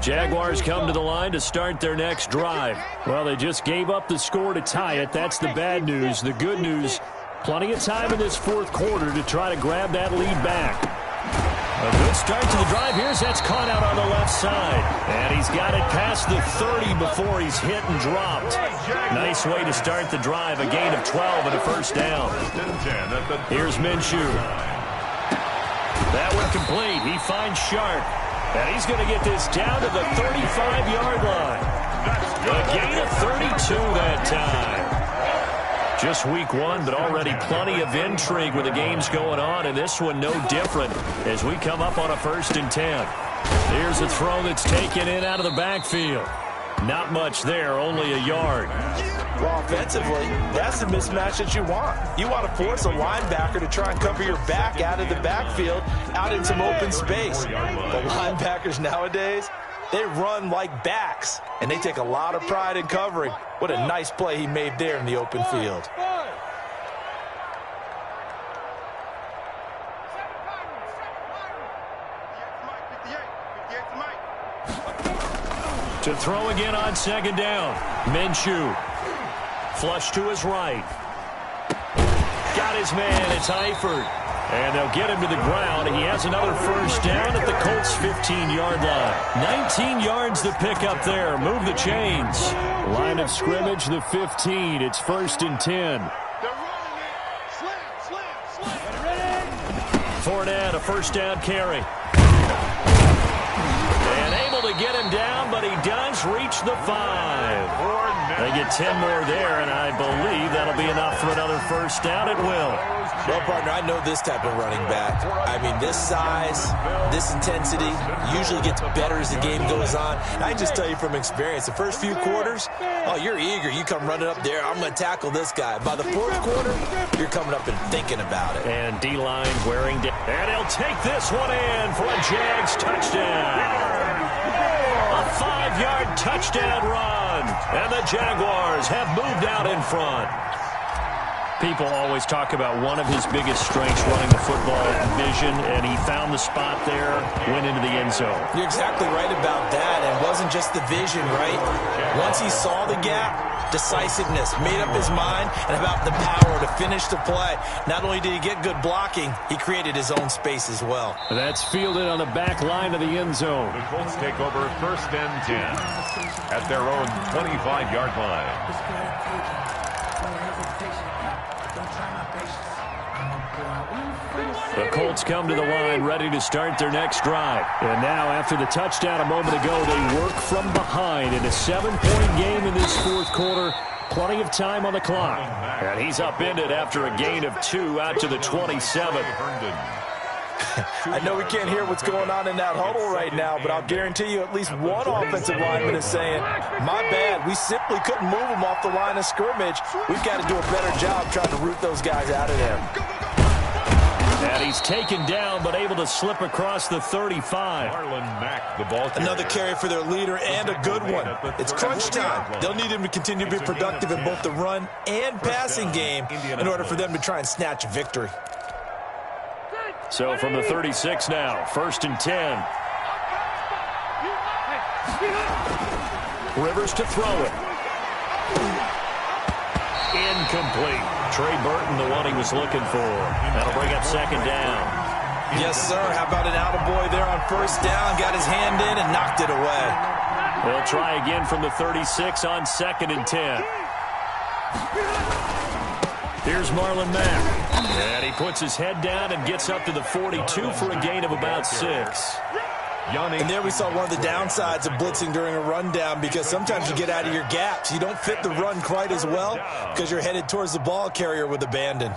[SPEAKER 1] Jaguars come to the line to start their next drive. Well, they just gave up the score to tie it. That's the bad news. The good news, plenty of time in this fourth quarter to try to grab that lead back. A good start to the drive. Here's that's caught out on the left side. And he's got it past the 30 before he's hit and dropped. Nice way to start the drive. A gain of 12 and a first down. Here's Minshew. That one complete. He finds Sharp. And he's going to get this down to the 35-yard line. A gain of 32 that time. Just week 1, but already plenty of intrigue with the games going on, and this one no different as we come up on a 1st and 10. Here's a throw that's taken in out of the backfield. Not much there, only a yard.
[SPEAKER 3] Well, offensively, that's the mismatch that you want. You want to force a linebacker to try and cover your back out of the backfield, out in some open space. The linebackers nowadays, they run like backs, and they take a lot of pride in covering. What a nice play he made there in the open field.
[SPEAKER 1] To throw again on 2nd down. Minshew. Flush to his right. Got his man. It's Eifert. And they'll get him to the ground. He has another first down at the Colts' 15-yard line. 19 yards to pick up there. Move the chains. Line of scrimmage, the 15. It's 1st and 10. Fournette, a first down carry. And able to get him down, but he does reach the 5. They get 10 more there, and I believe that'll be enough for another first down. It will.
[SPEAKER 3] Well, partner, I know this type of running back. I mean, this size, this intensity usually gets better as the game goes on. And I can just tell you from experience, the first few quarters, oh, you're eager. You come running up there, I'm going to tackle this guy. By the fourth quarter, you're coming up and thinking about it.
[SPEAKER 1] And D-line wearing down. And he'll take this one in for a Jags touchdown. A 5-yard touchdown run. And the Jaguars have moved out in front. People always talk about one of his biggest strengths running the football, vision, and he found the spot there, went into the end zone.
[SPEAKER 3] You're exactly right about that. It wasn't just the vision, right? Once he saw the gap, decisiveness, made up his mind, and about the power to finish the play. Not only did he get good blocking, he created his own space as well.
[SPEAKER 1] That's fielded on the back line of the end zone.
[SPEAKER 2] The Colts take over 1st and 10 at their own 25-yard line.
[SPEAKER 1] The Colts come to the line ready to start their next drive. And now, after the touchdown a moment ago, they work from behind in a 7-point game in this fourth quarter. Plenty of time on the clock. And he's upended after a gain of 2 out to the 27.
[SPEAKER 3] I know we can't hear what's going on in that huddle right now, but I'll guarantee you at least one offensive lineman is saying, my bad, we simply couldn't move them off the line of scrimmage. We've got to do a better job trying to root those guys out of there.
[SPEAKER 1] And he's taken down, but able to slip across the 35.
[SPEAKER 2] The ball
[SPEAKER 3] Another carry for their leader, and a good one. It's crunch time. They'll need him to continue to be productive in both the run and passing game in order for them to try and snatch a victory.
[SPEAKER 1] So from the 36 now, 1st and 10. Rivers to throw it. Incomplete. Trey Burton, the one he was looking for. That'll bring up 2nd down.
[SPEAKER 3] Yes, sir. How about an attaboy there on 1st down? Got his hand in and knocked it away.
[SPEAKER 1] They'll try again from the 36 on 2nd and 10. Here's Marlon Mack. And he puts his head down and gets up to the 42 for a gain of about 6.
[SPEAKER 3] And there we saw one of the downsides of blitzing during a rundown, because sometimes you get out of your gaps. You don't fit the run quite as well because you're headed towards the ball carrier with abandon.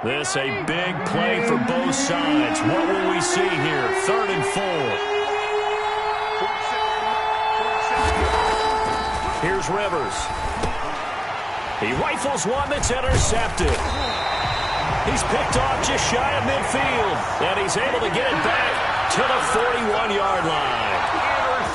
[SPEAKER 1] This a big play for both sides. What will we see here? 3rd and 4. Here's Rivers. He rifles one that's intercepted. He's picked off just shy of midfield, and he's able to get it back to the 41-yard line.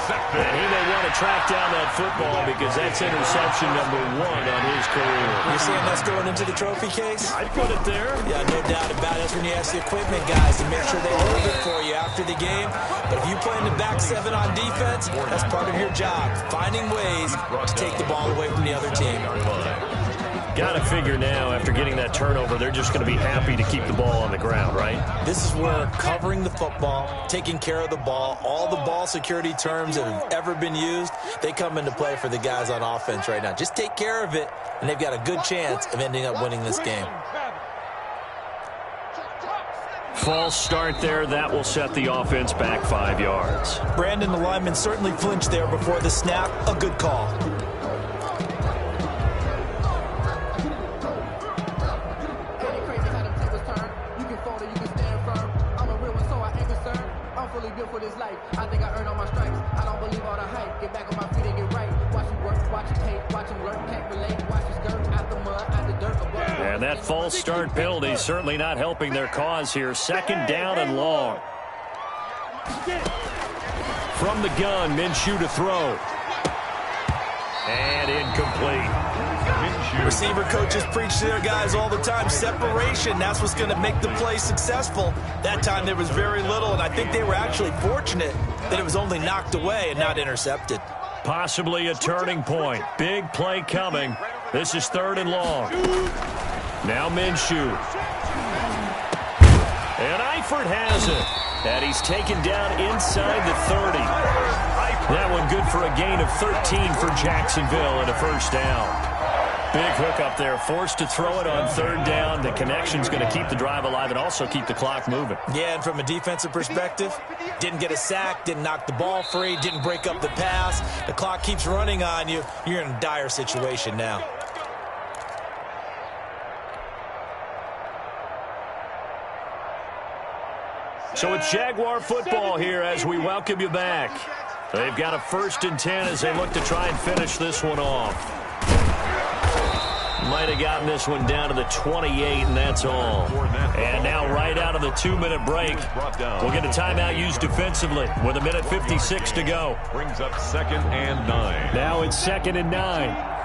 [SPEAKER 1] And he may want to track down that football because that's interception number 1 on his career.
[SPEAKER 3] You're saying that's going into the trophy case?
[SPEAKER 1] I'd put it there.
[SPEAKER 3] Yeah, no doubt about it. That's when you ask the equipment guys to make sure they hold it for you after the game. But if you play in the back 7 on defense, that's part of your job, finding ways to take the ball away from the other team.
[SPEAKER 1] Got to figure now, after getting that turnover, they're just going to be happy to keep the ball on the ground, right?
[SPEAKER 3] This is where covering the football, taking care of the ball, all the ball security terms that have ever been used, they come into play for the guys on offense right now. Just take care of it, and they've got a good chance of ending up winning this game.
[SPEAKER 1] False start there. That will set the offense back 5 yards.
[SPEAKER 3] Brandon, the lineman certainly flinched there before the snap. A good call.
[SPEAKER 5] For this life, I think I earned all my stripes. I don't believe all the hype. Get back on my feet and get right. Watch him work, watch him hate, watch him learn, can't relate. Watch his skirt out the mud, out the dirt. Above.
[SPEAKER 1] And that false start penalty certainly not helping their cause here. 2nd down and long. From the gun, Minshew to throw. And incomplete.
[SPEAKER 3] Receiver coaches preach to their guys all the time. Separation, that's what's going to make the play successful. That time there was very little, and I think they were actually fortunate that it was only knocked away and not intercepted.
[SPEAKER 1] Possibly a turning point. Big play coming. This is 3rd and long. Now Minshew. And Eifert has it. And he's taken down inside the 30. That one good for a gain of 13 for Jacksonville and a 1st down. Big hook up there, forced to throw it on 3rd down. The connection's going to keep the drive alive and also keep the clock moving.
[SPEAKER 3] Yeah, and from a defensive perspective, didn't get a sack, didn't knock the ball free, didn't break up the pass. The clock keeps running on you. You're in a dire situation now.
[SPEAKER 1] So it's Jaguar football here as we welcome you back. They've got a 1st and 10 as they look to try and finish this one off. Might have gotten this one down to the 28, and that's all. And now right out of the 2-minute break, we'll get a timeout used defensively with 1:56 to go.
[SPEAKER 2] Brings up 2nd and 9.
[SPEAKER 1] Now it's 2nd and 9.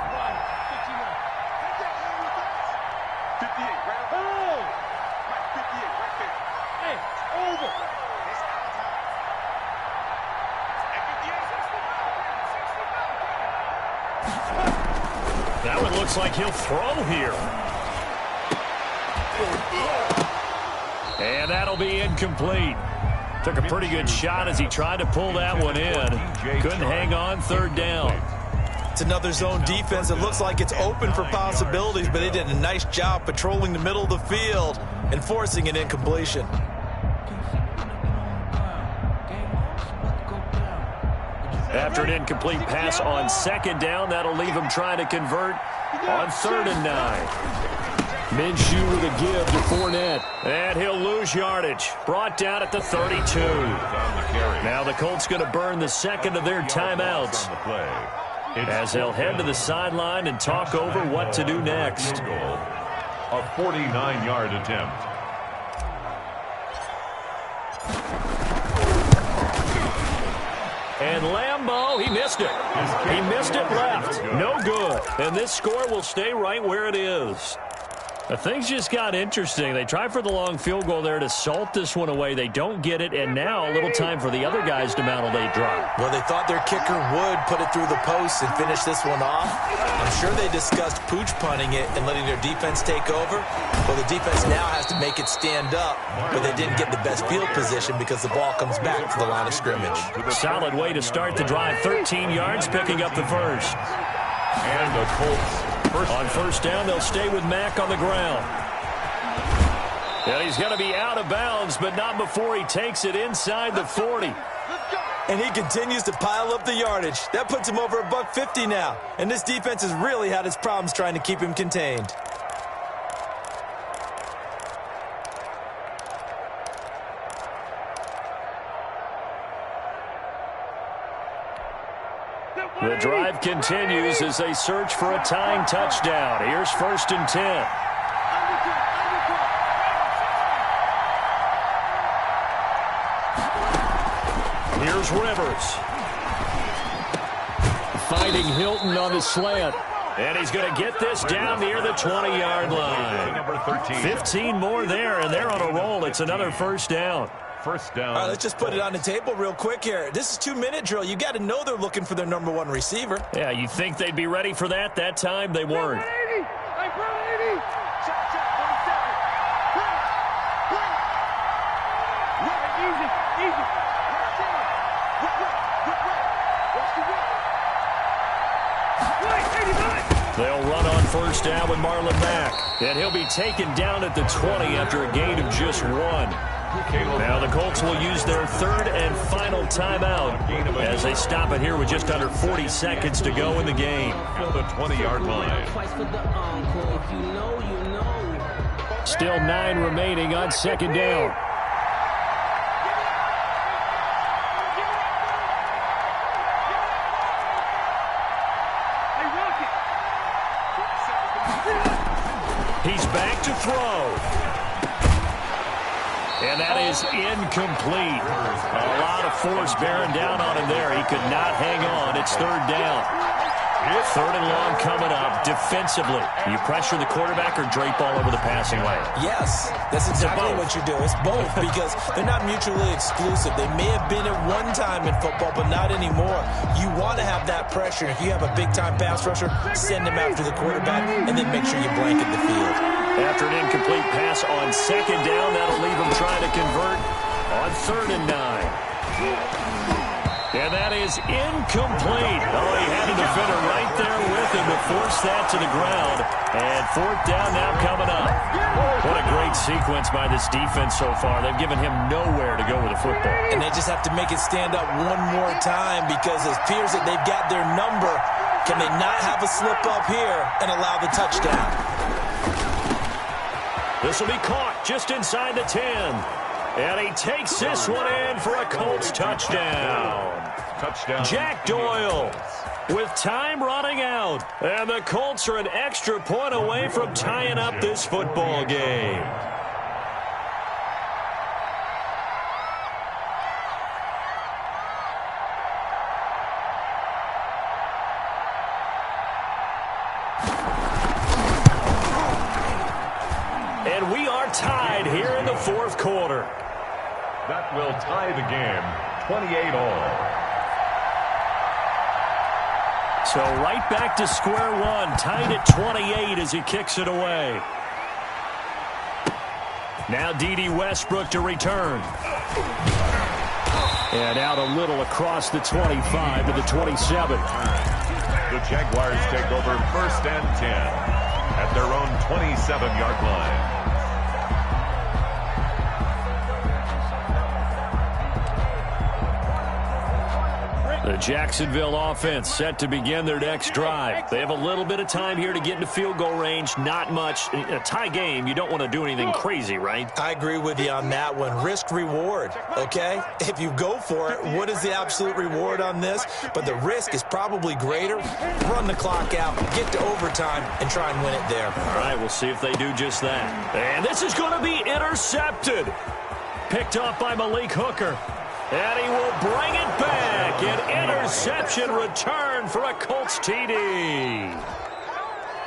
[SPEAKER 1] That one looks like he'll throw here. And that'll be incomplete. Took a pretty good shot as he tried to pull that one in. Couldn't hang on 3rd down.
[SPEAKER 3] It's another zone defense. It looks like it's open for possibilities, but they did a nice job patrolling the middle of the field and forcing an
[SPEAKER 1] After an incomplete pass on second down, that'll leave him trying to convert on 3rd and 9. Minshew with a give to Fournette. And he'll lose yardage. Brought down at the 32. Now the Colts going to burn the second of their timeouts as they'll head to the sideline and talk over what to do next.
[SPEAKER 2] A 49-yard attempt.
[SPEAKER 1] And Lambeau, he missed it. He missed it left. No good. And this score will stay right where it is. Things just got interesting. They try for the long field goal there to salt this one away. They don't get it, and now a little time for the other guys to mount a late drive.
[SPEAKER 3] Well, they thought their kicker would put it through the post and finish this one off. I'm sure they discussed pooch punting it and letting their defense take over. Well, the defense now has to make it stand up, but they didn't get the best field position because the ball comes back to the line of scrimmage.
[SPEAKER 1] Solid way to start the drive. 13 yards, picking up the first.
[SPEAKER 2] And the Colts.
[SPEAKER 1] On first down, they'll stay with Mack on the ground. And he's going to be out of bounds, but not before he takes it inside the 40.
[SPEAKER 3] And he continues to pile up the yardage. That puts him over $150 now. And this defense has really had its problems trying to keep him contained.
[SPEAKER 1] The drive continues as they search for a tying touchdown. Here's 1st and 10. Here's Rivers. Fighting Hilton on the slant. And he's going to get this down near the 20-yard line. 15 more there, and they're on a roll. It's another first down.
[SPEAKER 2] First down.
[SPEAKER 3] All right, let's just put it on the table real quick here. This is 2-minute drill. You got to know they're looking for their number 1 receiver.
[SPEAKER 1] Yeah, you think they'd be ready for that? That time they weren't. They'll run on first down with Marlon Mack. And he'll be taken down at the 20 after a gain of just 1. Now the Colts will use their 3rd and final timeout as they stop it here with just under 40 seconds to go in the game.
[SPEAKER 2] At the 20-yard line.
[SPEAKER 1] Still 9 remaining on second down. He's back to throw. And that is incomplete. A lot of force bearing down on him there. He could not hang on. It's 3rd down. 3rd and long coming up defensively. You pressure the quarterback or drape all over the passing lane?
[SPEAKER 3] Yes, that's exactly what you do. It's both because they're not mutually exclusive. They may have been at one time in football, but not anymore. You want to have that pressure. If you have a big-time pass rusher, send him after the quarterback and then make sure you blanket the field.
[SPEAKER 1] After an incomplete pass on second down, that'll leave him trying to convert on 3rd and 9. And that is incomplete. Oh, he had a defender right there with him to force that to the ground. And 4th down now coming up. What a great sequence by this defense so far. They've given him nowhere to go with the football.
[SPEAKER 3] And they just have to make it stand up one more time because it appears that they've got their number. Can they not have a slip up here and allow the touchdown?
[SPEAKER 1] This will be caught just inside the 10. And he takes this one in for a Colts touchdown. Jack Doyle with time running out. And the Colts are an extra point away from tying up this football game. And we are tied here in the 4th quarter.
[SPEAKER 2] That will tie the game, 28-all.
[SPEAKER 1] So right back to square one, tied at 28 as he kicks it away. Now D.D. Westbrook to return. And out a little across the 25 to the 27.
[SPEAKER 2] The Jaguars take over 1st and 10 at their own 27-yard line.
[SPEAKER 1] The Jacksonville offense set to begin their next drive. They have a little bit of time here to get into field goal range. Not much. In a tie game, you don't want to do anything crazy, right?
[SPEAKER 3] I agree with you on that one. Risk reward, okay? If you go for it, what is the absolute reward on this? But the risk is probably greater. Run the clock out, get to overtime, and try and win it there.
[SPEAKER 1] All right, we'll see if they do just that. And this is going to be intercepted. Picked off by Malik Hooker. And he will bring it back. An interception return for a Colts TD.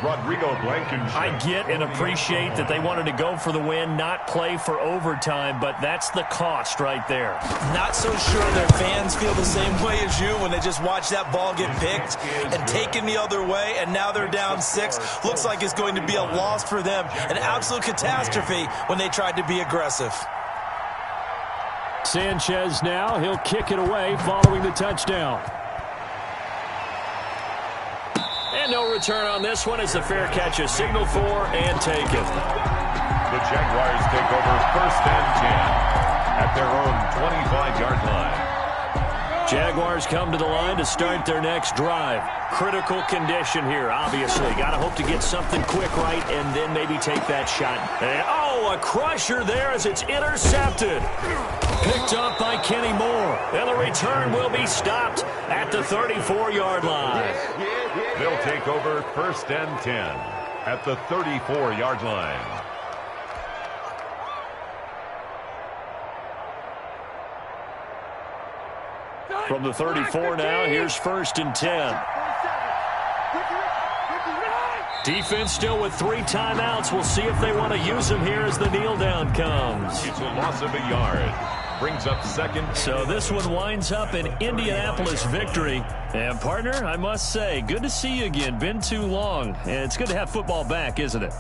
[SPEAKER 2] Rodrigo Blankenship.
[SPEAKER 1] I get and appreciate that they wanted to go for the win, not play for overtime, but that's the cost right there.
[SPEAKER 3] Not so sure their fans feel the same way as you when they just watch that ball get picked and taken the other way, and now they're down 6. Looks like it's going to be a loss for them. An absolute catastrophe when they tried to be aggressive.
[SPEAKER 1] Sanchez now, he'll kick it away following the touchdown. And no return on this one as the fair catch is signaled for and taken.
[SPEAKER 2] The Jaguars take over 1st and 10 at their own 25-yard line.
[SPEAKER 1] Jaguars come to the line to start their next drive. Critical condition here, obviously. Got to hope to get something quick right and then maybe take that shot. And, oh, a crusher there as it's intercepted. Picked up by Kenny Moore. And the return will be stopped at the 34-yard line.
[SPEAKER 2] They'll take over 1st and 10 at the 34-yard line.
[SPEAKER 1] From the 34 now, here's 1st and 10. Defense still with 3 timeouts. We'll see if they want to use them here as the kneel down comes.
[SPEAKER 2] It's a loss of a yard. Brings up 2nd.
[SPEAKER 1] So this one winds up an Indianapolis victory. And, partner, I must say, good to see you again. Been too long. And it's good to have football back, isn't it?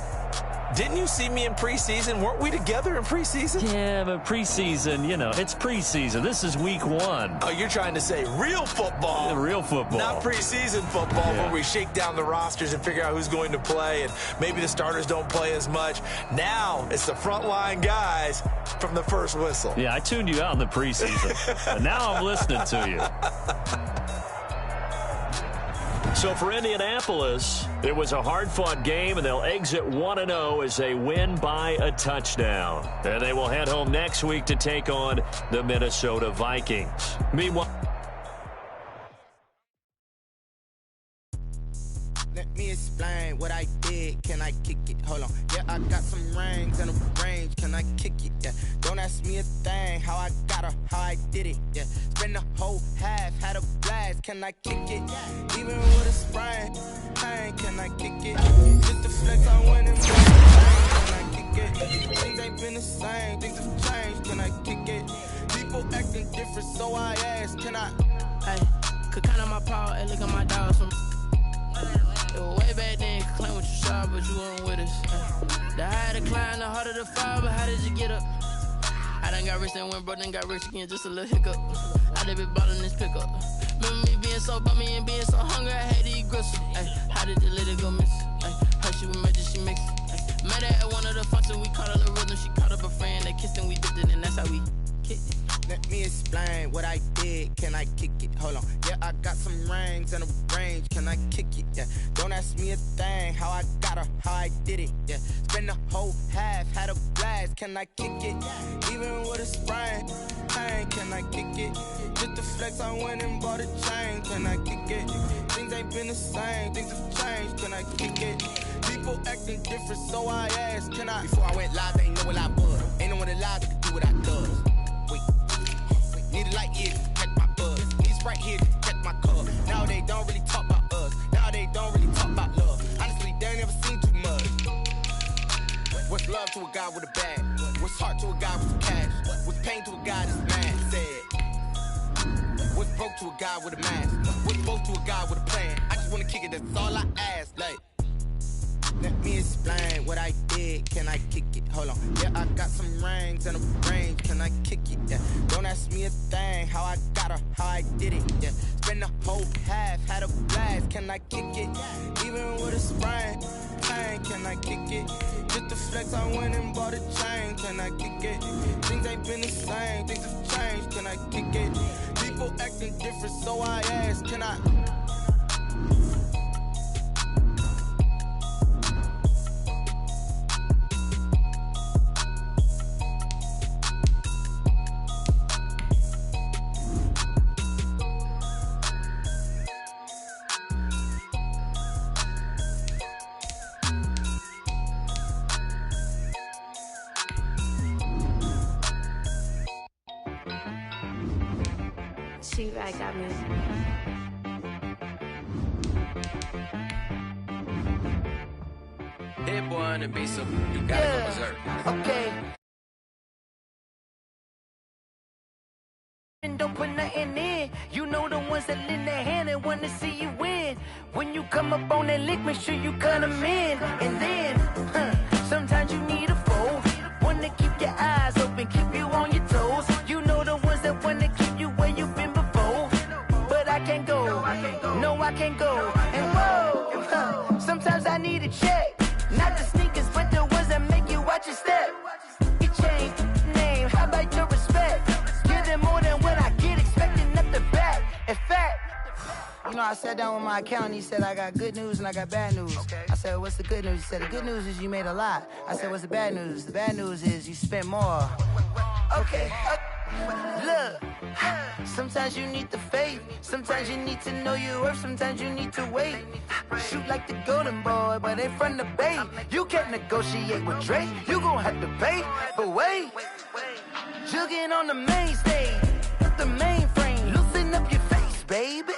[SPEAKER 3] Didn't you see me in preseason? Weren't we together in preseason?
[SPEAKER 1] Yeah, but preseason, you know, it's preseason. This is week 1.
[SPEAKER 3] Oh, you're trying to say real football.
[SPEAKER 1] Yeah, real football.
[SPEAKER 3] Not preseason football where we shake down the rosters and figure out who's going to play, and maybe the starters don't play as much. Now it's the frontline guys from the first whistle.
[SPEAKER 1] Yeah, I tuned you out in the preseason. And now I'm listening to you. So for Indianapolis, it was a hard-fought game, and they'll exit 1-0 as they win by a touchdown. And they will head home next week to take on the Minnesota Vikings. Meanwhile,
[SPEAKER 6] let me explain what I did. Can I kick it? Hold on. Yeah, I got some rings and a range. Can I kick it? Yeah. Don't ask me a thing. How I got her, how I did it. Yeah. Spend the whole half, had a blast. Can I kick it? Even with a sprain, pain. Can I kick it? Just the flex I went and can I kick it? Things ain't been the same. Things have changed. Can I kick it? People acting different, so I ask. Can I?
[SPEAKER 5] Hey, could count on my power and look at my dogs from. Way back then, you could claim what you saw, but you weren't with us. The higher the climb, the harder the fall, but how did you get up? I done got rich and went broke, then got rich again, just a little hiccup. I done been ballin' this pickup. Remember me being so bummy and being so hungry, I had to eat gristle. How did the lady go miss? How she was magic, she mixed. Met her at one of the functions, we caught her the rhythm, she caught up a friend, they kissed and we dipped it, and that's how we kicked it.
[SPEAKER 6] Let me explain what I did. Can I kick it? Hold on. Yeah, I got some rings and a range. Can I kick it? Yeah. Don't ask me a thing. How I got her, how I did it. Yeah. Spend the whole half, had a blast. Can I kick it? Even with a sprain, pain. Can I kick it? Just the flex, I went and bought a chain. Can I kick it? Things ain't been the same. Things have changed. Can I kick it? People acting different, so I asked. Can I? Before I went live, they ain't know what I was. Ain't no one alive that could do what I does. Need a light here to catch my buzz. Need Sprite here to catch my cup. Now they don't really talk about us. Now they don't really talk about love. Honestly, they ain't never seen too much. What's love to a guy with a bag? What's heart to a guy with cash? What's pain to a guy that's mad? Said. What's broke to a guy with a mask? What's both to a guy with a plan? I just wanna kick it, that's all I ask. Like, let me explain what I did. Can I kick it? Hold on. Yeah, I got some rings and a range. Can I kick it? Yeah. Don't ask me a thing. How I got her, how I did it. Yeah. Spend the whole half, had a blast. Can I kick it? Even with a sprain, pain. Can I kick it? Just the flex, I went and bought a chain. Can I kick it? Things ain't been the same. Things have changed. Can I kick it? People acting different, so I asked, can I?
[SPEAKER 7] I got me.
[SPEAKER 8] Head boy on the beat, so you gotta go berserk.
[SPEAKER 6] Okay.
[SPEAKER 9] Don't put nothing in. You know the ones that lend their hand and want to see you win. When you come up on that lick, make sure you cut them in. And then, sometimes you need a foe. One to keep your eyes open, keep you on your toes. You know the ones that want to keep you where you've been before. But I can't go. No, I can't go. And whoa, sometimes I need a check. Not the sneakers, but the ones that make you watch your step. You change name, how about your respect? Give them more than what I get, expecting nothing back. In fact, you know, I sat down with my accountant. He said, I got good news and I got bad news. I said, what's the good news? He said, the good news is you made a lot. I said, what's the bad news? The bad news is you spent more. Okay. Look, sometimes you need the faith. Sometimes you need to know your worth. Sometimes you need to wait. Shoot like the golden boy, but in front of the bay. You can't negotiate with Drake. You gon' have to pay. But wait, jugging on the main stage, the mainframe. Loosen up your face, baby.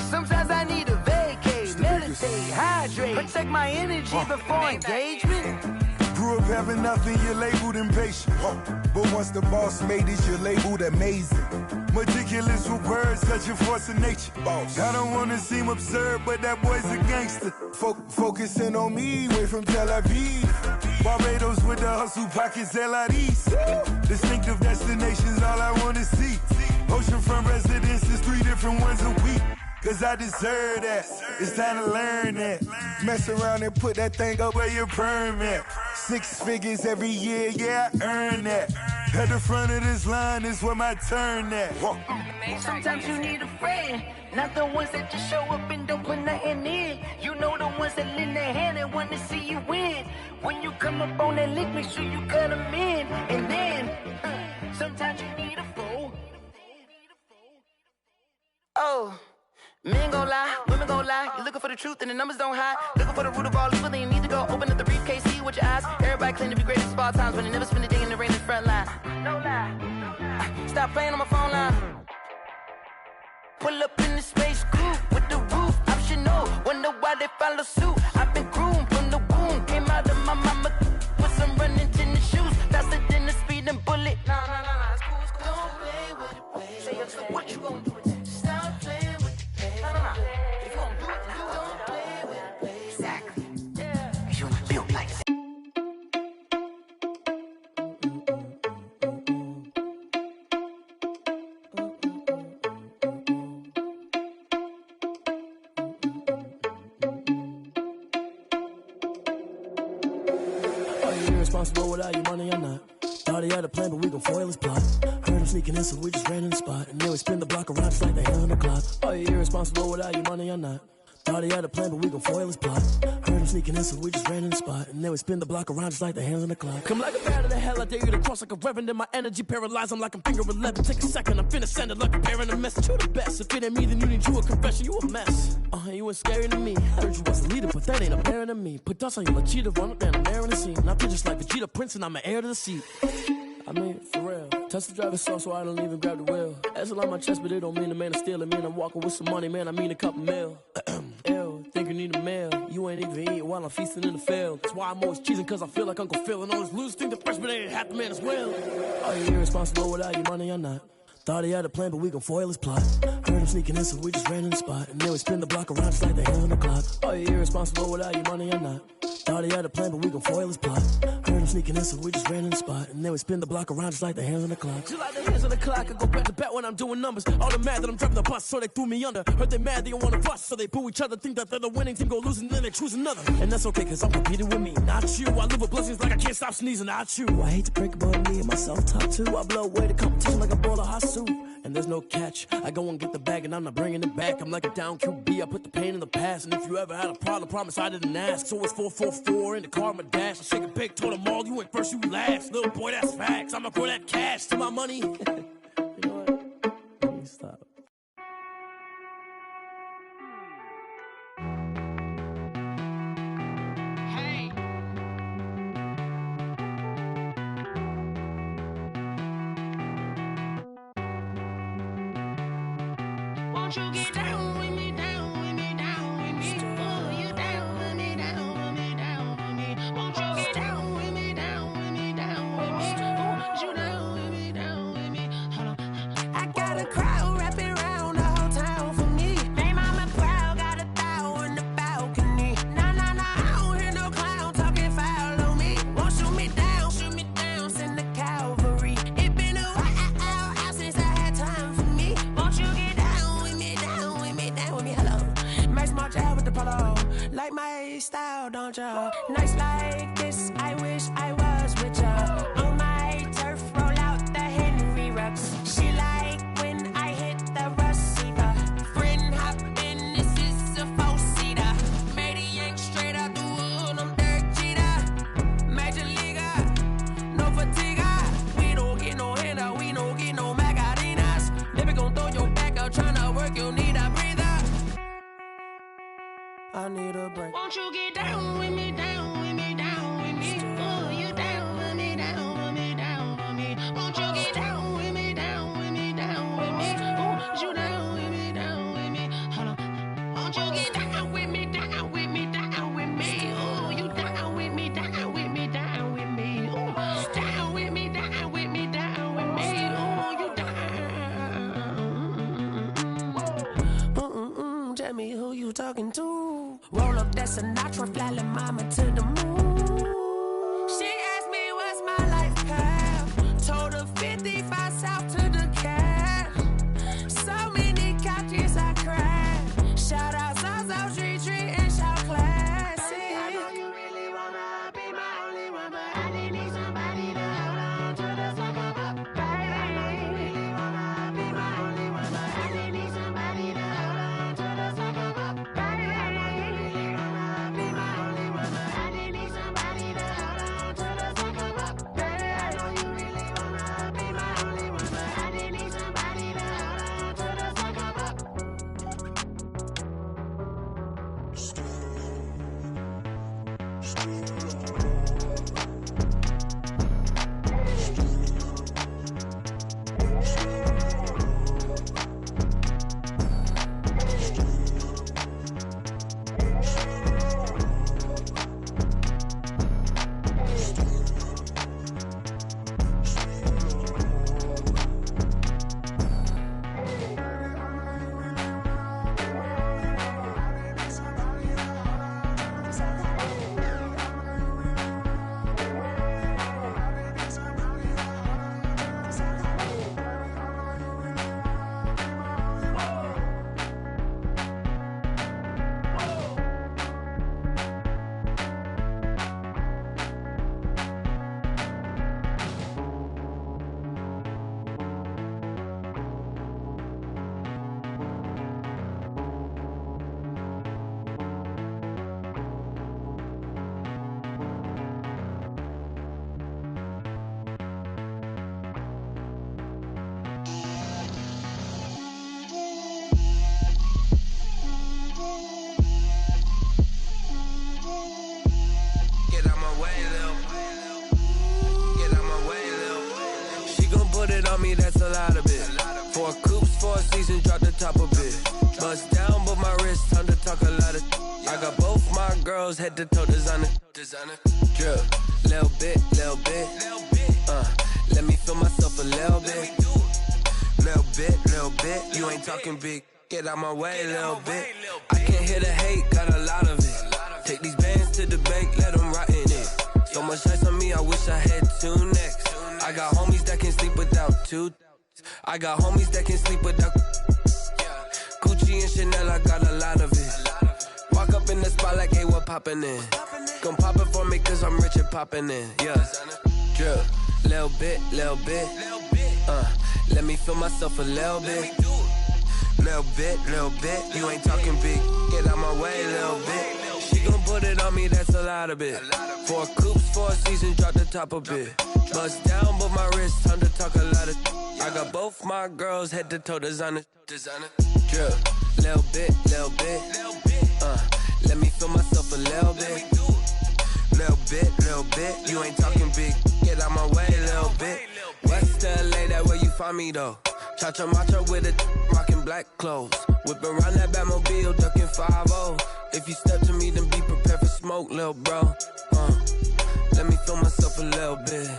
[SPEAKER 9] Sometimes I need a vacate, meditate, hydrate, protect my energy before engagement.
[SPEAKER 10] Grew up having nothing, you're labeled impatient. But once the boss made it, you're labeled amazing. Meticulous with words, such a force of nature. I don't wanna seem absurd, but that boy's a gangster. Focusing on me, way from Tel Aviv. Barbados with the hustle pockets, LIDs. Distinctive destinations, all I wanna see. Oceanfront residences, 3 different ones a week. Cause I deserve that, it's time to learn that. Mess around and put that thing up where your permit. 6 figures every year, yeah, I earn that. At the front of this line is where my turn at.
[SPEAKER 9] Sometimes you need a friend, not the ones that just show up and don't put nothing in. You know the ones that lend their hand and want to see you win. When you come up on that lick, make sure you cut them in. And then, sometimes you need a foe. Oh. Men gon' lie, women gon' lie. You're looking for the truth and the numbers don't hide. Looking for the root of all evil, then you need to go open up the briefcase, see with your eyes. Everybody claim to be greatest of all times, but they never spend a day in the rain in the front line. No lie. Stop playing on my phone line. Pull up in the space coupe with the roof optional. Wonder why they follow suit. I've been groomed from the womb. Came out of my mama with some running tennis shoes. Faster than the speeding bullet. Nah, it's cool, it's cool. Don't play with it, play. Say what you gon' do with it? Stop playing with it. If you don't do it, then don't play with it. Exactly. Yeah. You don't feel like that.
[SPEAKER 11] Are you irresponsible without your money or not? Thought he had a plan, but we gon' foil his plot. Heard him sneaking in, so we just ran in the spot. And then we spin the block around just like the hell on the clock. Are you irresponsible without your money or not? Thought he had a plan, but we gon' foil his plot. Heard him sneaking in, so we just ran in the spot. And then we spin the block around just like the hands on the clock. Come like a bat of the hell, I dare you to cross like a reverend. And my energy paralyzed, I'm like I'm finger 11. Take a second, I'm finna send it like a bear in a message. You the best, if it ain't me, then you need you a confession. You a mess, you ain't scary to me. Heard you was a leader, but that ain't apparent to me. Put dust on your cheetah, run up down the air in the scene. Now I'm just like Vegeta Prince, and I'm an heir to the seat. I mean, for real. Touch the driver's sauce so I don't even grab the wheel. Ezel on my chest, but it don't mean the man is stealing. It mean I'm walking with some money, man, I mean a couple mil. Ew, think you need a meal. You ain't even eating while I'm feasting in the field. That's why I'm always cheesing, cause I feel like Uncle Phil. And all those losers think the freshman ain't half the man as well. Are you irresponsible without your money or not? Thought he had a plan, but we gon' foil his plot. Heard him sneaking in, so we just ran in the spot. And then we spin the block around just like the hell on the clock. Are you irresponsible without your money or not? Thought Thought he had a plan, but we gon' foil his plot. Heard him sneaking in, so we just ran in the spot. And then we spin the block around just like the hands on the clock. Just like the hands on the clock, I go back to back when I'm doing numbers. All the mad that I'm driving the bus, so they threw me under. Heard they mad, they don't wanna fuss, so they boo each other. Think that they're the winning team, go losing, then they choose another. And that's okay, cause I'm competing with me, not you. I live with blessings like I can't stop sneezing, not you. I hate to break about me and my self-talk too. I blow away the competition like a bowl of hot soup. And there's no catch, I go and get the bag and I'm not bringing it back. I'm like a down QB, I put the pain in the past. And if you ever had a problem, promise I didn't ask. So it's 444 in the car, my dash. I shake a big, told them all, you ain't first, you last. Little boy, that's facts, I'ma throw that cash to my money. You know what? Let me stop.
[SPEAKER 5] Won't you get down with me, down with me, down with me? Oh, you down with me, down with me, down with me. Won't you get down with me, down with me, down with me? Oh, you down with me, down with me? Hold on. I got a crowd wrapping around the whole town for me. They mama proud, got a thou in the balcony. Nah, nah, nah, I don't hear no clown talking foul on me. Won't shoot me down, send the cavalry. It been a while since I had time for me. Won't you get down with me, down with me, down with me? Hello. Max March out with the polo. Like my style, don't ya? Nights like this, I wish I was with ya. On my turf, roll out the Henry Rux. She like when I hit the receiver. Friend hop in, this is a four-seater. Made a yank straight out the wood, I'm Derek Jeter. Major leaguer, no fatigue. We don't get no handout, we don't get no Macarinas. Never gon' throw your back out, tryna work, you need a breather. I need a break. Won't you get down with me, down with me, down with me? Oh, you down with me, down with me, down with me? Won't you get down with me, down with me, down with me? Oh, you down with me, down with me? Hold on. Won't you get down with me, down with me, down with me? Oh, you down with me, down with me, down with me? Oh, down with me, down with me, down with me? Oh, you down. Tell me who you talking to. Roll up that Sinatra, fly la mama to the moon. She asked me what's my life path. Told her 55 south to the cash. So many couches I cried. Shout out Zazo, Tree, and shout classic. I know you really wanna be my only one, but I didn't need somebody to hold on to the sucker up. Baby, I know you really wanna be my only one, but I didn't need somebody to hold on to the sucker up. Baby, I know you really wanna be my only one, but I didn't need somebody to hold on to the sucker up. Baby, I know you really wanna be my only one, but I didn't need somebody to hold on to the sucker up.
[SPEAKER 7] on me, that's a lot of it. 4 coops, 4 seasons, drop the top a bit. Bust down, but my wrist, time to talk a lot of. I got both my girls, head to toe designer. Drip, little bit. Let me feel myself a little bit. Little bit. You ain't talking big. Get out my way, little bit. I can't hear the hate, got a lot of it. Take these bands to the bank, let them ride. 2. I got homies that can sleep without. Gucci and Chanel, I got a lot of it. Walk up in the spot like, hey, what poppin' in? Gon' pop it for me cause I'm rich and poppin' in. Yeah, drip, little bit. Let me feel myself a little bit. Little bit. You ain't talking big. Get out my way, little bit. She gon' put it on me, that's a lot of it. 4 coops, 4 seasons, drop the top a bit. Bust down, but my wrist, time to talk a lot of. I got both my girls head to toe designer. Drip, little bit. Let me feel myself a little bit. Little bit. You ain't talking big. Get out my way, little bit. West LA, that where you find me though. Cha-cha matcha with a rockin' black clothes. Whip around that Batmobile, ducking 5-0. If you step to me, then be prepared for smoke, lil' bro. Let me feel myself a little bit.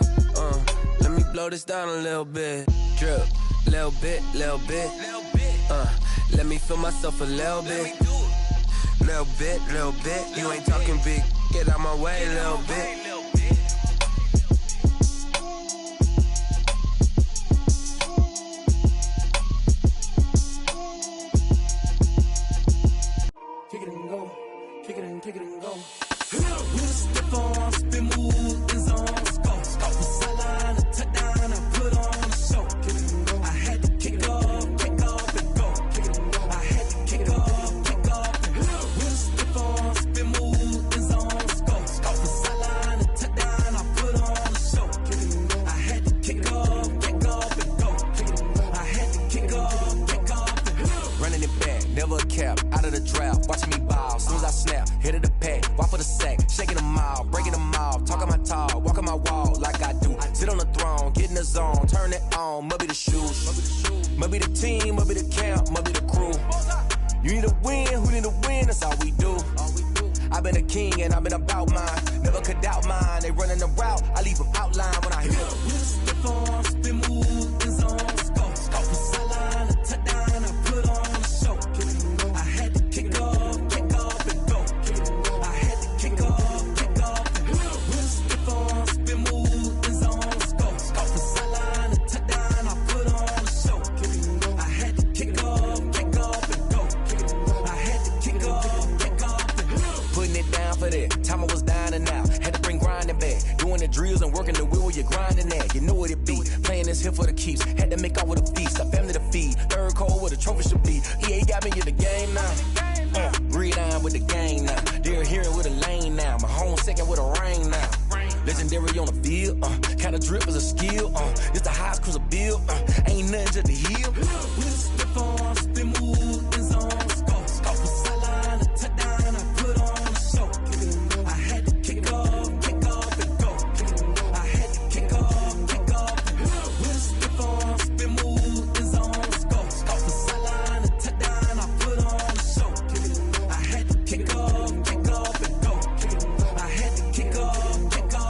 [SPEAKER 7] Let me blow this down a little bit. Drip, little bit. Let me feel myself a little bit. Little bit. You ain't talking big. Get out my way, little bit.
[SPEAKER 11] Kick it and go. Step on, spin, move, and zone. Go. From sideline to touchdown, I put on a show. Kick it and go. I had to kick off and go. Kick it and go. I had to kick off and go. Step on, spin, move, and zone. Go. From sideline to touchdown, I put on a show. Kick it and go. I had to kick off and go. Kick it and go. I had to kick off and go.
[SPEAKER 12] Running it back, never a cap, out of the draft, watching me ball. Soon as I snap, hit of the pack, walk for the sack, shaking them all, breaking them off, talking my talk, walking my wall like I do. Sit on the throne, get in the zone, turn it on, must be the shoes, must be the team, must be the camp, must be the crew. You need a win, who need a win, that's all we do. I've been a king and I've been about mine, never could doubt mine. They running the route, I leave them outline when I hit them.
[SPEAKER 11] Step on, spin, move, and zone. Go. From sideline to touchdown, I put on a show. I had to kick off and go. I had to kick off and go. Step on, spin, move, and zone. Go. From sideline to touchdown, I put on a show. I had to kick off and go. I had to kick off and go.
[SPEAKER 12] Putting it down for that, time I was down and out, had to bring grinding back, doing the drills and working the wheel where you're grinding at, you know what it be, playing this here for the keeps, had to make out with a feast, a family to feed, third cold where the trophy should be, EA got me in the game now, read on with the game now, they're hearing with a lane now, my home second with a rain now, legendary on the field, kind of drip is a skill, it's the highest cruiser bill, ain't nothing to the heel.
[SPEAKER 11] Step on, spin, move, and zone. Go. From sideline to touchdown, I put on a show. I had to kick off and go. I had to kick off and go. Step on, spin, move, and zone. Go. From sideline to touchdown, I put on a show. I had to kick off and go. I had to kick off and go.